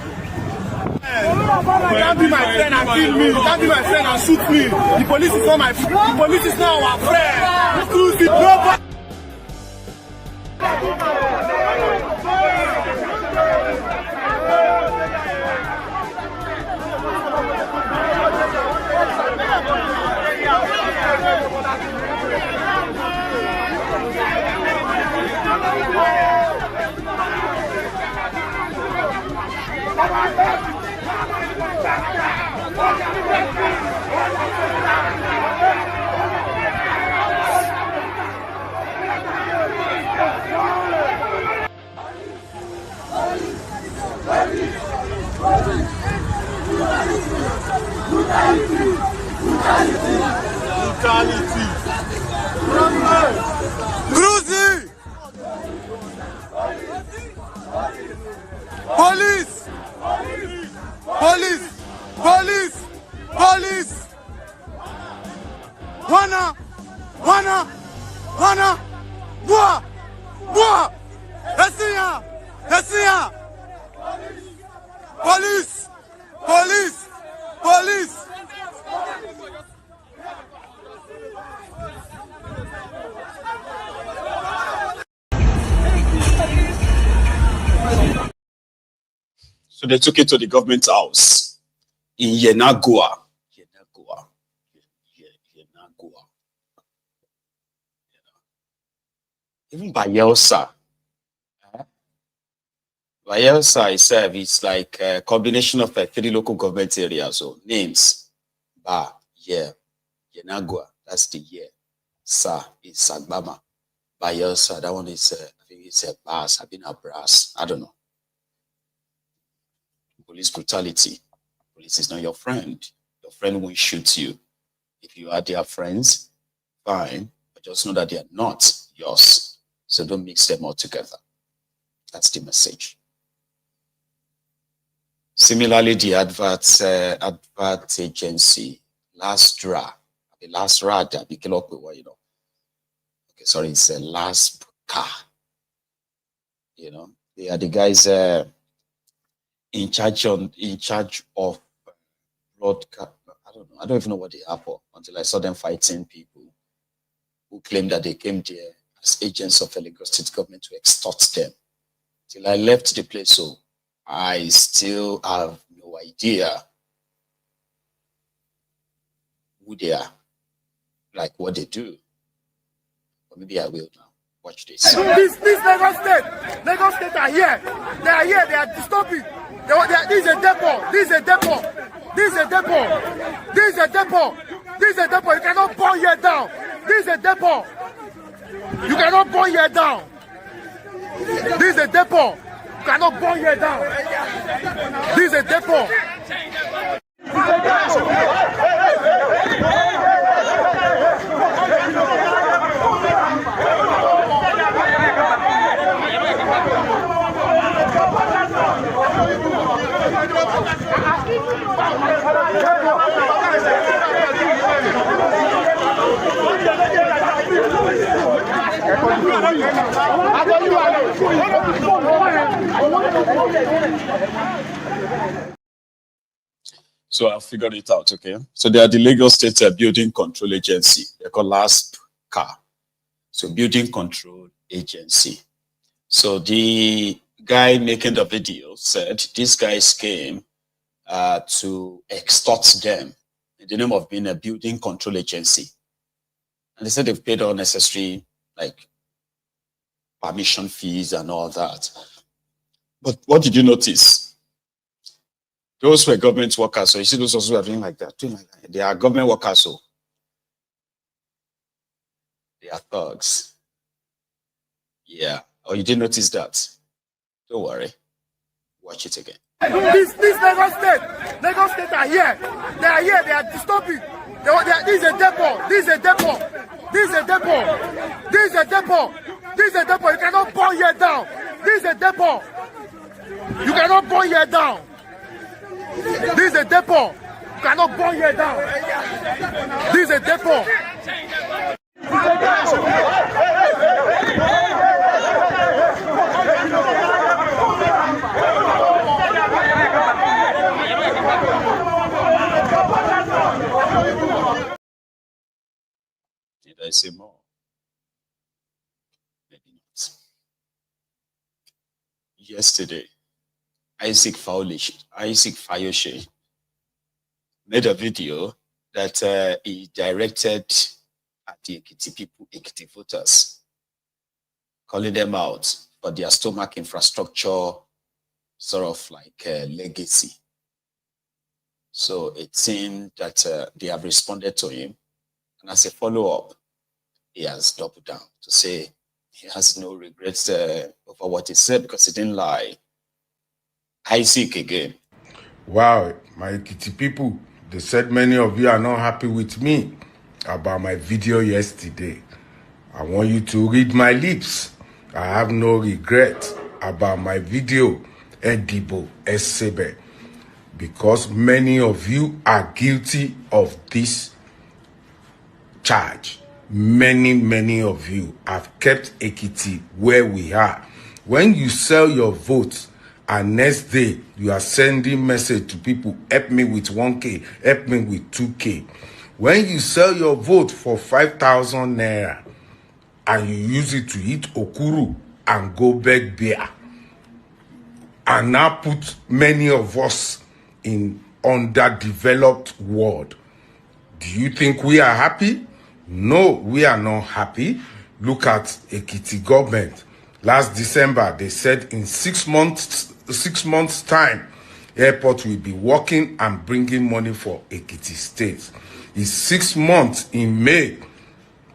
can't be my friend and kill me. You can't be my friend and shoot me. The police is not my friend. The police is not our friend. Brutality. Cruising. Police. Police. Police. Police. Wana. Boa. Esia. Police. So they took it to the government house in Yenagoa. Even Bayelsa. Bayelsa itself is like a combination of 3 local government areas. So names, Yenagoa, that's the year. Sa is Sagbama. Bayelsa, that one is, I think it's a Bas, Sabina Brass. I don't know. Police brutality. Police is not your friend. Your friend won't shoot you. If you are their friends, fine, but just know that they are not yours. So don't mix them all together. That's the message. Similarly, the advert agency, the last rada, you know. Okay, sorry, it's a last car. You know, they are the guys in charge of broadcast. I don't even know what they are for until I saw them fighting people who claimed that they came there as agents of the Lagos State government to extort them. Till I left the place, so I still have no idea who they are, like what they do. But maybe I will now. Watch this. This Lagos State are here. They are here. They are disturbing. This is a depot. This is a depot. This is a depot. This is a depot. This is a depot. You cannot burn here down. This is a depot. You cannot burn here down. This is a depot. You cannot burn here down. This is a depot. So I figured it out, okay? So they are the Lagos State Building Control Agency. They're called LASPCA. So Building Control Agency. So the guy making the video said these guys came to extort them in the name of being a building control agency. And they said they've paid all necessary, like, permission fees and all that. But what did you notice? Those were government workers. So you see those also are doing like that. They are government workers, so they are thugs. Yeah. Oh, you didn't notice that? Don't worry. Watch it again. This Lagos State are here. They are here. They are disturbing. This is a depot. This is a depot. This is a depot. This is a depot. This is a depot. You cannot burn here down. This is a depot. You cannot burn here down. This is a depot. You cannot burn here down. This is a depot. Did I say more? Maybe not. Yesterday, Isaac Fayoshe made a video that he directed at the Ekiti people, Ekiti voters, calling them out for their stomach infrastructure, sort of like legacy. So it seemed that they have responded to him. And as a follow-up, he has doubled down to say he has no regrets over what he said because he didn't lie. Isaac again. Wow, my Kitty people, they said many of you are not happy with me about my video yesterday. I want you to read my lips. I have no regret about my video, Edibo Esebe, because many of you are guilty of this charge. Many of you have kept Ekiti where we are. When you sell your votes, and next day you are sending message to people, help me with 1K, help me with 2K. When you sell your vote for 5,000 naira and you use it to eat okuru and go beg beer, and now put many of us in underdeveloped world, do you think we are happy? No, we are not happy. Look at Ekiti government. Last December, they said in 6 months time, airport will be working and bringing money for Ekiti State. It's 6 months in May.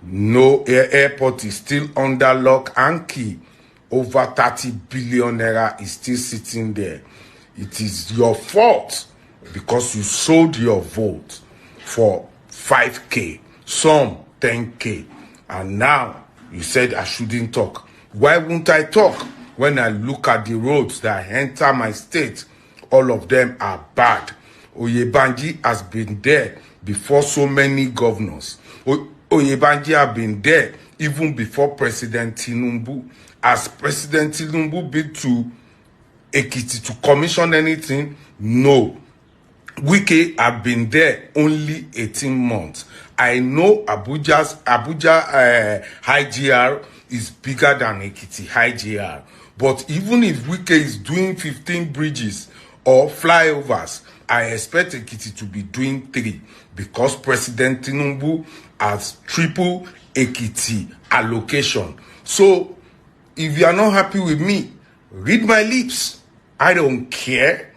No airport is still under lock and key. Over 30 billion naira is still sitting there. It is your fault because you sold your vote for 5K. Some 10K. And now you said I shouldn't talk. Why won't I talk? When I look at the roads that enter my state, all of them are bad. Oyebanji has been there before so many governors. Oyebanji have been there even before President Tinubu. Has President Tinubu been to Ekiti to commission anything? No. Wike have been there only 18 months. I know Abuja high GR is bigger than Ekiti high GR. But even if Wike is doing 15 bridges or flyovers, I expect Ekiti to be doing 3 because President Tinubu has triple Ekiti allocation. So if you are not happy with me, read my lips. I don't care.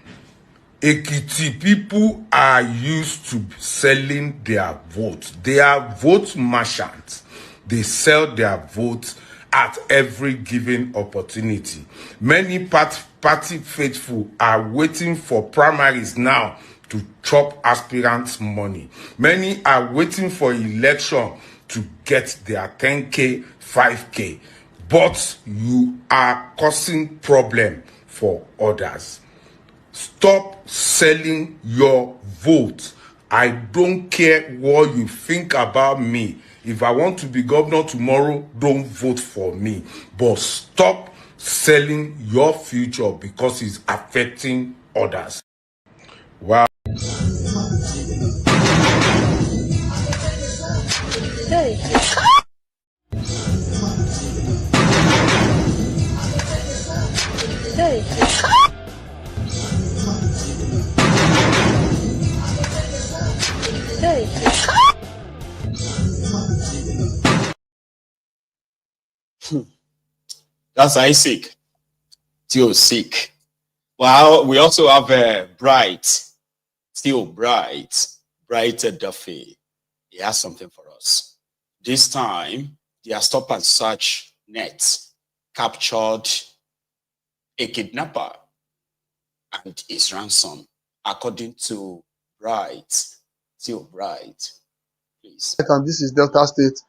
Ekiti people are used to selling their votes. They are vote merchants. They sell their votes at every given opportunity. Many party faithful are waiting for primaries now to chop aspirants' money. Many are waiting for election to get their 10K, 5K. But you are causing problem for others. Stop selling your vote. I don't care what you think about me. If I want to be governor tomorrow, don't vote for me. But stop selling your future because it's affecting others. Wow. Hey. Hey. Hey. That's Isaac. Still sick. Well, we also have Bright. Still Bright. Bright Duffy. He has something for us. This time, their stop and search net captured a kidnapper and his ransom, according to Bright. Still Bright. Please. And this is Delta State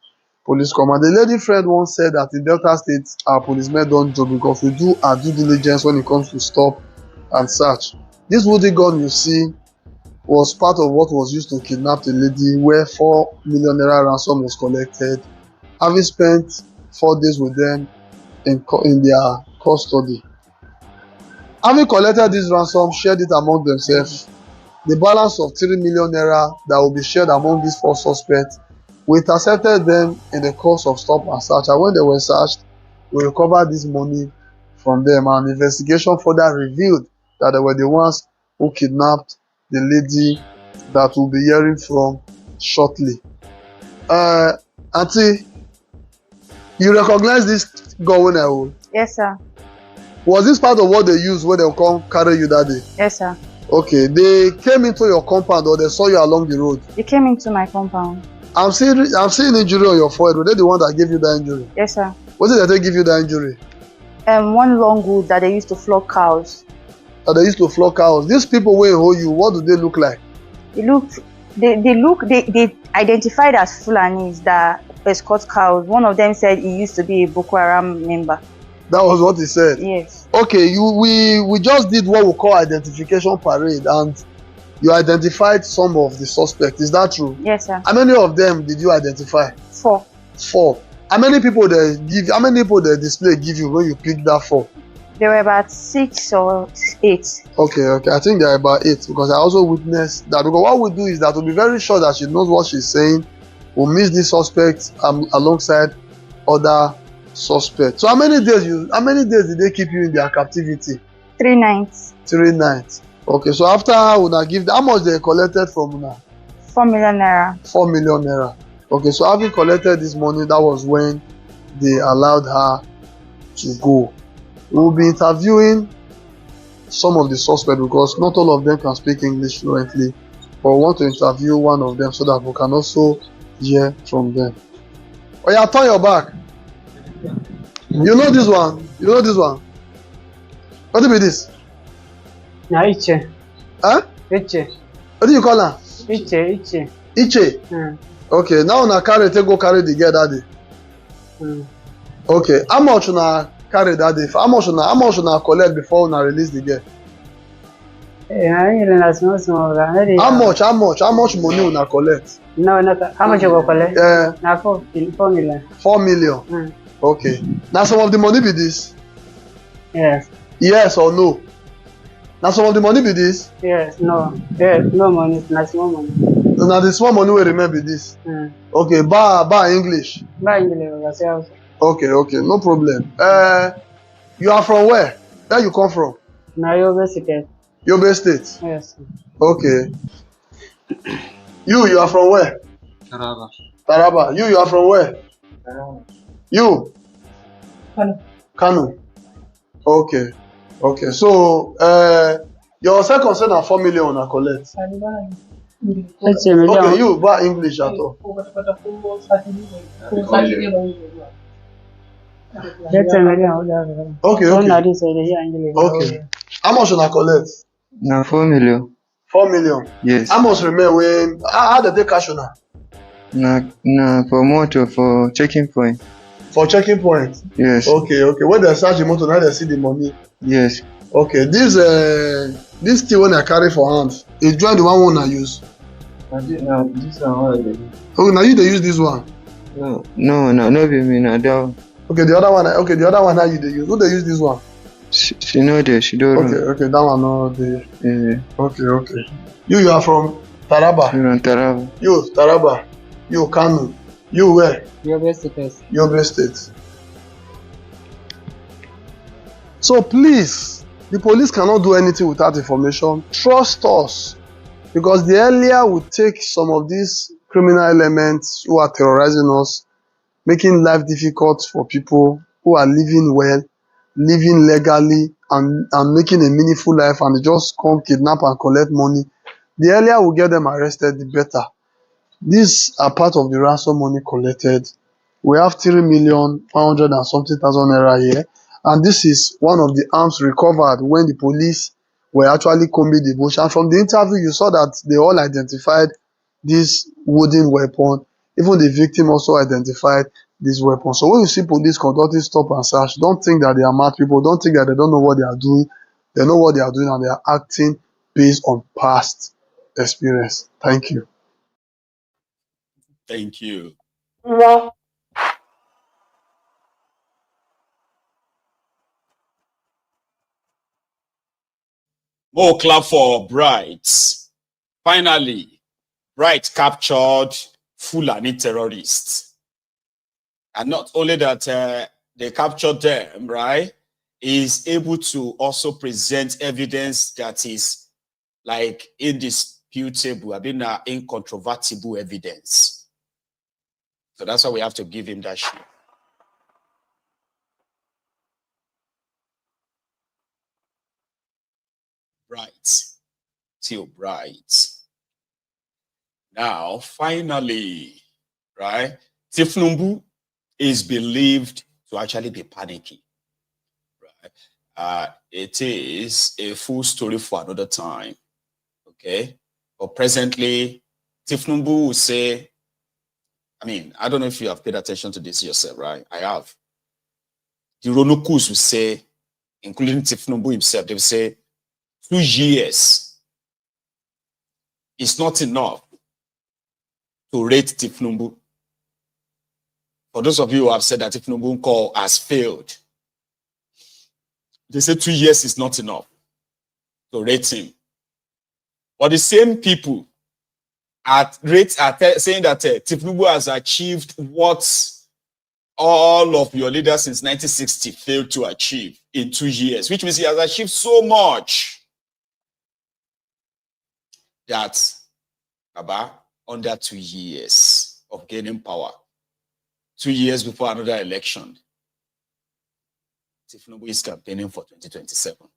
Police Command. The lady friend once said that in Delta State, our policemen don't joke because we do our due diligence when it comes to stop and search. This woody gun you see was part of what was used to kidnap the lady, where 4 million naira ransom was collected. Having spent 4 days with them in their custody. Having collected this ransom, shared it among themselves. The balance of 3 million naira that will be shared among these 4 suspects, we intercepted them in the course of stop and search. And when they were searched, we recovered this money from them. And investigation further revealed that they were the ones who kidnapped the lady that we'll be hearing from shortly. Auntie, you recognize this girl when I will? Yes, sir. Was this part of what they used when they will come carry you that day? Yes, sir. Okay, they came into your compound or they saw you along the road? They came into my compound. I'm seeing injury on your forehead. Were they the one that gave you that injury? Yes, sir. What did they give you that injury? One long wood that they used to flog cows. That they used to flog cows. These people wey hold you, what do they look like? They identified as Fulanis that escort cows. One of them said he used to be a Boko Haram member. That was what he said? Yes. Okay, we just did what we call identification parade, and you identified some of the suspects. Is that true? Yes, sir. How many of them did you identify? 4. 4. How many people the display give you when you pick that 4? There were about 6 or 8. Okay. I think there are about 8 because I also witnessed that. Because what we do is that we'll be very sure that she knows what she's saying. We'll miss this suspect alongside other suspects. So how many days did they keep you in their captivity? 3 nights. 3 nights. Okay, so after una give how much they collected from una? 4 million naira. 4 million naira. Okay, so having collected this money, that was when they allowed her to go. We'll be interviewing some of the suspects because not all of them can speak English fluently. But we want to interview one of them so that we can also hear from them. Oh yeah, turn your back. You know this one? What be this? Yeah, Iche. Huh? Iche. What do you call her? Iche. Iche? Okay, now una carry take go carry the girl that day. Okay, how much una carry that day? How much una collect before una release the girl? How much money una collect? No, not how much you go collect? Now 4 million. 4 million. Okay. Now some of the money be this? Yes. Yes or no? Now some of the money be this? Yes, no. Yes, no money, not small money. Now the small money will remember this. Okay, bar English. Bar English, yourself. Okay, no problem. You are from where? Where you come from? Now Yobe State. Yobe State? Yes. Okay. You are from where? Taraba. Taraba. You are from where? Taraba. You? Kano. Okay. So, your second son are 4 million na collect. Okay, you buy English at all. Okay. How much na collect? Na 4 million. 4 million? Yes. How much remain when, how they take cash na? Na for motor, for checking point. For checking point? Yes. Okay. When they search the motor, now they see the money? Yes. Okay, this thing when I carry for hand, is join the one I use? No, this one I use. Oh, now you they use this one? No be me, na that one. Okay, the other one how you they use? Who they use this one? She know there, she don't run. Okay, that one no there. Yeah. Okay. You are from Taraba? You from Taraba. You, Taraba. You, Kano. You where? Yobe State. Yobe State. So please, the police cannot do anything without information. Trust us. Because the earlier we take some of these criminal elements who are terrorizing us, making life difficult for people who are living well, living legally, and making a meaningful life, and they just come kidnap and collect money, the earlier we get them arrested, the better. These are part of the ransom money collected. We have 3,100,000 and something naira here, and this is one of the arms recovered when the police were actually combing the bush. And from the interview, you saw that they all identified this wooden weapon. Even the victim also identified this weapon. So when you see police conducting stop and search, don't think that they are mad people. Don't think that they don't know what they are doing. They know what they are doing, and they are acting based on past experience. Thank you. Thank you. More clap for Bright. Finally, Bright captured Fulani terrorists. And not only that they captured them, right, is able to also present evidence that is like indisputable, I mean, incontrovertible evidence. So that's why we have to give him that shit. Bright. Still Bright. Now, finally, right, thiefnubu is believed to actually be panicking. Right? It is a full story for another time. Okay? But presently, thiefnubu will say, I mean, I don't know if you have paid attention to this yourself, right? I have. The Ronokus will say, including thiefnubu himself, they will say, 2 years is not enough to rate thiefnubu. For those of you who have said that thiefnubu call has failed, they say 2 years is not enough to rate him. But the same people are saying that thiefnubu has achieved what all of your leaders since 1960 failed to achieve in 2 years, which means he has achieved so much that under 2 years of gaining power, 2 years before another election, thiefnubu is campaigning for 2027.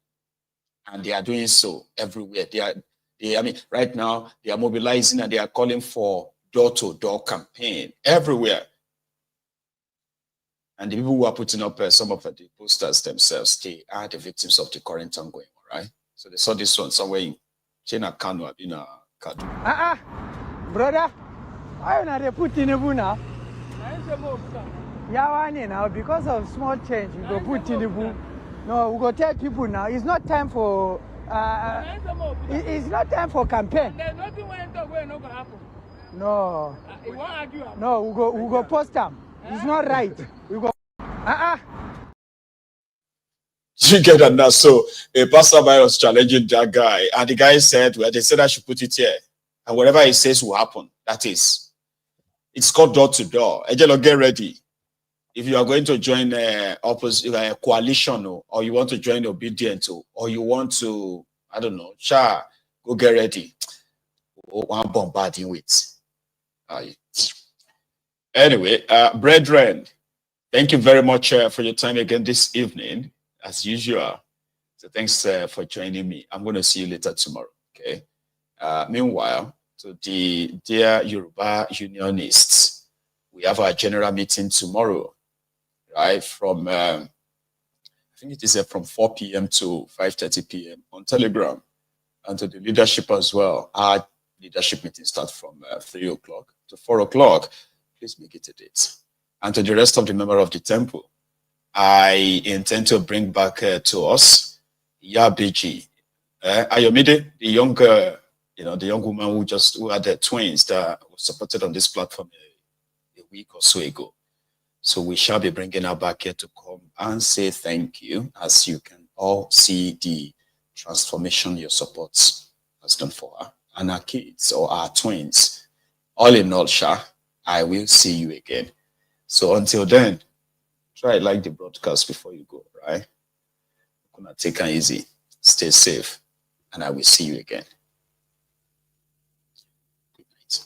And they are doing so everywhere. I mean, right now, they are mobilizing and they are calling for door-to-door campaign everywhere. And the people who are putting up some of the posters themselves, they are the victims of the current ongoing, right? So they saw this one somewhere in China, Kano, in Kadu. Brother, Why not they put Tinubu now? Yeah, now because of small change, we go put Tinubu. No, we go tell people now. It's not time for. It's not time for campaign. There's nothing when talk where not gonna happen. No. You won't argue. No, we go post them. It's not right. We go. You get that now? So a passerby was challenging that guy, and the guy said, "Well, they said I should put it here, and whatever he says will happen." That is, it's called door to door. Ejelo, get ready. If you are going to join a coalition, or you want to join obedient, or you want to, I don't know, go get ready. One bombarding with. Anyway, brethren, thank you very much for your time again this evening, as usual. So thanks for joining me. I'm going to see you later tomorrow. Okay. Meanwhile, to the dear Yoruba Unionists, we have our general meeting tomorrow, right? From I think it is from 4 p.m. to 5:30 p.m. on Telegram, and to the leadership as well. Our leadership meeting starts from 3 o'clock to 4 o'clock. Please make it a date. And to the rest of the members of the temple, I intend to bring back to us Yabiji, Ayomide, the younger, the young woman who had the twins that was supported on this platform a week or so ago. So we shall be bringing her back here to come and say thank you, as you can all see the transformation your support has done for her and our kids or our twins. All in all, I will see you again. So until then, try like the broadcast before you go, right? I'm gonna take it easy, stay safe, and I will see you again. Good night.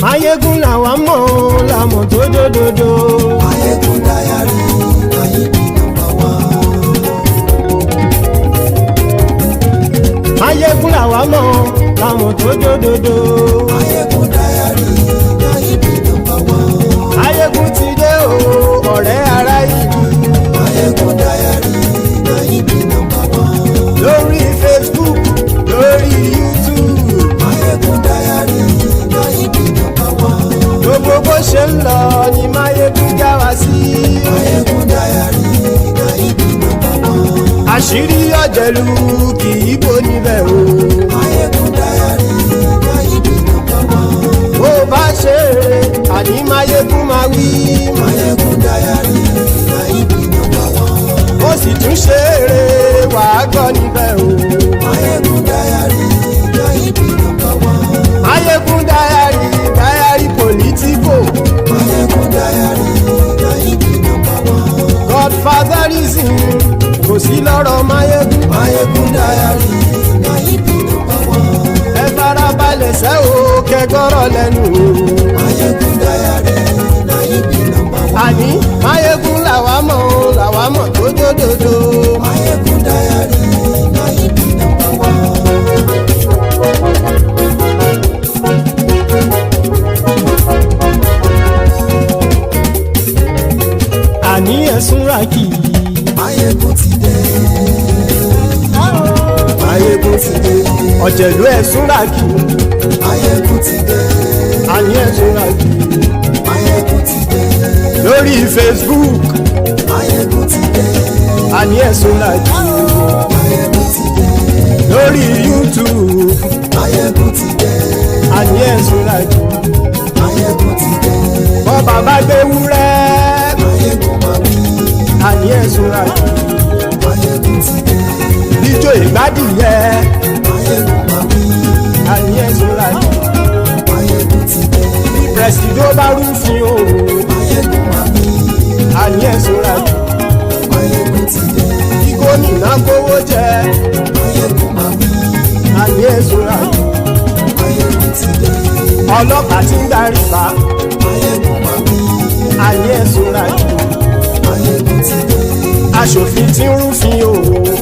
Mayegun làwa mọ̀ làmọ̀ tó dòdòdò. Mayegun Diary, Mayegun number one. Mayegun làwa mọ̀ làmọ̀ tó dòdòdò. Mayegun Diary, Mayegun number one. Mayegun ti dé o, ọ̀rẹ́ ará ìlú. Mayegun Diary, Mayegun number one. Lórí Facebook, lórí YouTube. Mayegun Diary, Mayegun number one. Gbogbo bó ṣe ń lọ ni Mayegun já wa sí. Mayegun Diary, Mayegun number one. Àṣírí ọ̀jẹ̀lú kì í bò níbẹ̀ o. Mayegun Diary, Mayegun number one. Bó bá ṣe eré àní Mayegun máa wí. Mayegun Diary, Mayegun number one. Ó sì tún ṣe eré wàá gbọ́ níbẹ̀ o. Mayegun Diary, Mayegun number one. Mayegun Diary, Diary political. Mayegun Diary, Mayegun number one. Godfatherism kò sí lọ́rọ̀ Mayegun. Mayegun Diary, Mayegun number one. Ẹ farabalẹ̀ sẹ́ o kẹgọ́rọ̀ lẹ́nu o. Mayegun Diary, Mayegun number one. Àní Mayegun làwa mọ̀ tó dòdòdò. Mayegun Diary, Mayegun number one. Àní ẹ̀sùn ràkì. Mayegun ti dé. Mayegun ti dé. Ọ̀jẹ̀lú ẹ̀sùn ràkì. Mayegun ti dé. Àní ẹ̀sùn ràkì. Mayegun ti dé. Lórí Facebook. Mayegun ti dé. Àní ẹ̀sùn ràkì. Mayegun ti dé. Lórí YouTube. Mayegun ti dé. Àní ẹ̀sùn ràkì. Mayegun ti dé. Bọ́ bàbá gbé wúrẹ́. Mayegun máa wí. Àní ẹ̀sùn ràkì. Mayegun ti dé. Ijó ìgbádìyẹ. Mayegun máa wí. Àní ẹ̀sùn ràkì. Mayegun ti dé. Bí pẹ̀sìdó bá rúfin o. Mayegun máa wí. Àní ẹ̀sùn ràkì. Mayegun ti dé. Bí gómìnà kówó jẹ. Mayegun máa wí. Àní ẹ̀sùn ràkì. Mayegun ti dé. Ọlọ́pàá ti ń darí bá. Mayegun máa wí. Àní ẹ̀sùn ràkì. Mayegun ti dé. aṣòfin tí ń rúfin o.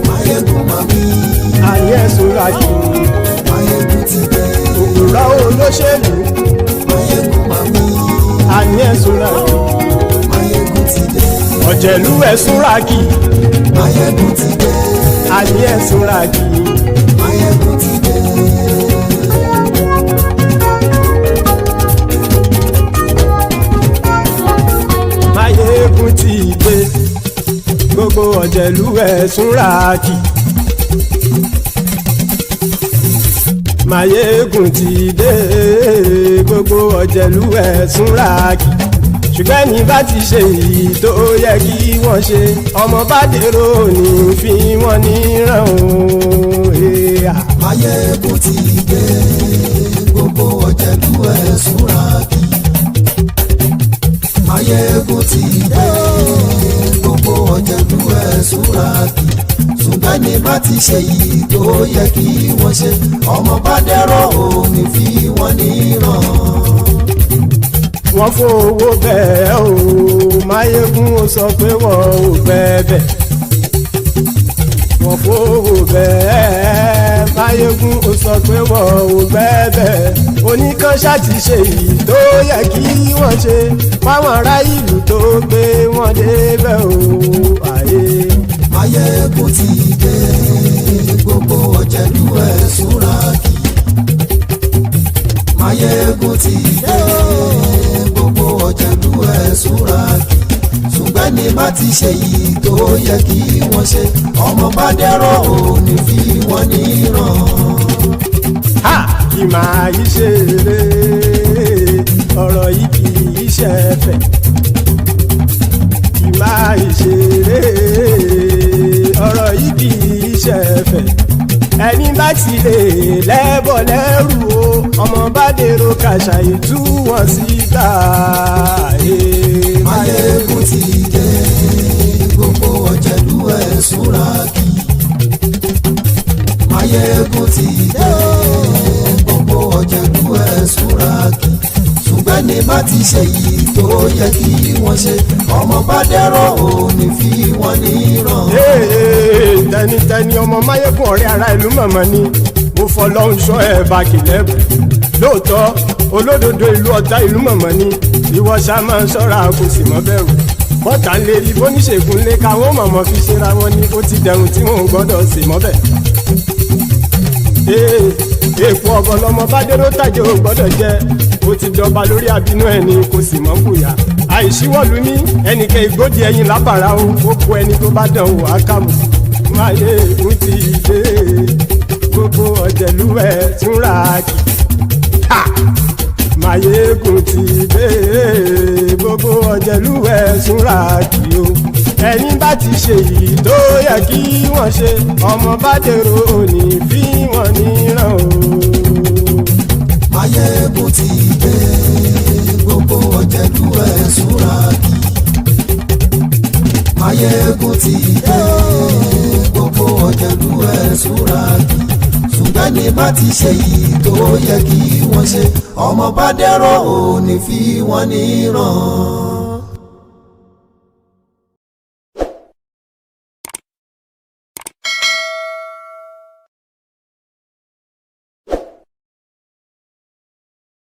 Máyégún mami. àní ẹ̀sùn ràjò. Máyégún ti dé. òkúra olóṣèlú. Máyégún mami. àní ẹ̀sùn ràjò. Máyégún ti dé. ọ̀jẹ̀lú ẹ̀sùn ràkì. Máyégún ti dé. àní ẹ̀sùn ràkì. Máyégún ti dé. Máyégún ti dé. gbogbo ọ̀jẹ̀lú ẹ̀sùn ràkì. Máyégún ti dé. gbogbo ọ̀jẹ̀lú ẹ̀sùn ràkì. ṣùgbọ́n ní bá ti ṣe èyí tó yẹ kí wọ́n ṣe ọmọ bá dèrò ní fi wọ́n níran o. Máyégún ti dé. gbogbo ọ̀jẹ̀lú ẹ̀sùn ràkì. Máyégún ti dé. gbogbo ọ̀jẹ̀lú ẹ̀sùn ràkì. ṣùgbọ́n ní bá ti ṣe èyí tó yẹ kí wọ́n ṣe ọmọ bá dèrò ní fi wọ́n níran. wọ́n fowó bẹ́ẹ̀ o Máyégún ó sọ pé wọ́n ò bẹ́ẹ̀ wọ́n fowó bẹ́ẹ̀ Máyégún ó sọ pé wọ́n ò bẹ́ẹ̀ oníkan ṣáàtì ṣe èyí tó yẹ kí wọ́n ṣe fáwọn ará ìlú tó gbé wọn débẹ̀ o àyè. Máyégún ti dé. gbogbo ọ̀jẹ̀lú ẹ̀sùn ràkì. Máyégún ti dé. gbogbo ọ̀jẹ̀lú ẹ̀sùn ràkì. ṣùgbọ́n ní bá ti ṣe yìí tó yẹ kí wọ́n ṣe ọmọ bá dẹ́rọ̀ òní fi wọ́n níran. kì máa yí ṣe eré ọ̀rọ̀ yìí kì í ṣe ẹ̀fẹ̀. kì máa yí ṣe eré ọ̀rọ̀ yìí kì í ṣe ẹ̀fẹ̀. ẹni bá ti lè lẹ́bọ̀ lẹ́rù o ọmọ bá dèrò kàṣà ìtú wọn síta. Máyégún ti dé. gbogbo ọ̀jẹ̀lú ẹ̀sùn ràkì. Máyégún ti dé. gbogbo ọ̀jẹ̀lú ẹ̀sùn ràkì. ṣùgbọ́n ní bá ti ṣe yìí tó yẹ kí wọ́n ṣe ọmọ bá dẹ́rọ̀ òní fi wọ́n níran. tẹnitẹni ọmọ Máyégún ọ̀rẹ́ ara ìlú mọ̀mọ́ ni mo fọlọ́hún sọ ẹ̀ bá kìlẹ́bù. lóòótọ́ olódodo ìlú ọ̀tá ìlú mọ̀mọ́ ni ìwọ ṣá máa ń ṣọ́ra kò sì mọ́ bẹ̀rù. bọ́tà ń lè rí bóníṣègùn lé káwọn mọ̀mọ́ fi ṣera wọn ni ó ti dẹrùn tí wọn ò gbọ́dọ̀ sì mọ́ bẹ̀. èèpo ọ̀gọ̀ lọmọ bá dérò tàjẹ́ ò gbọ́dọ̀ jẹ́ ó ti jọba lórí àbínú ẹni kò sì mọ́ bùyà. àìsíwọ́lu ní ẹnìkẹ́ ìgbódì ẹyin lábàrá o ó kó ẹni tó bá dán wò á kà mọ́. Máyégún ti dé. gbogbo ọ̀jẹ̀lú ẹ̀sùn ràkì. Máyégún ti dé. gbogbo ọ̀jẹ̀lú ẹ̀sùn ràkì o. ẹni bá ti ṣe yìí tó yẹ kí wọ́n ṣe ọmọ bá dèrò òní fi wọ́n níran o. Máyégún ti dé. gbogbo ọ̀jẹ̀lú ẹ̀sùn ràkì. Máyégún ti dé. gbogbo ọ̀jẹ̀lú ẹ̀sùn ràkì. ṣùgbọ́n ní bá ti ṣe yìí tó yẹ kí wọ́n ṣe ọmọ bá dẹ́rọ̀ òní fi wọ́n níran.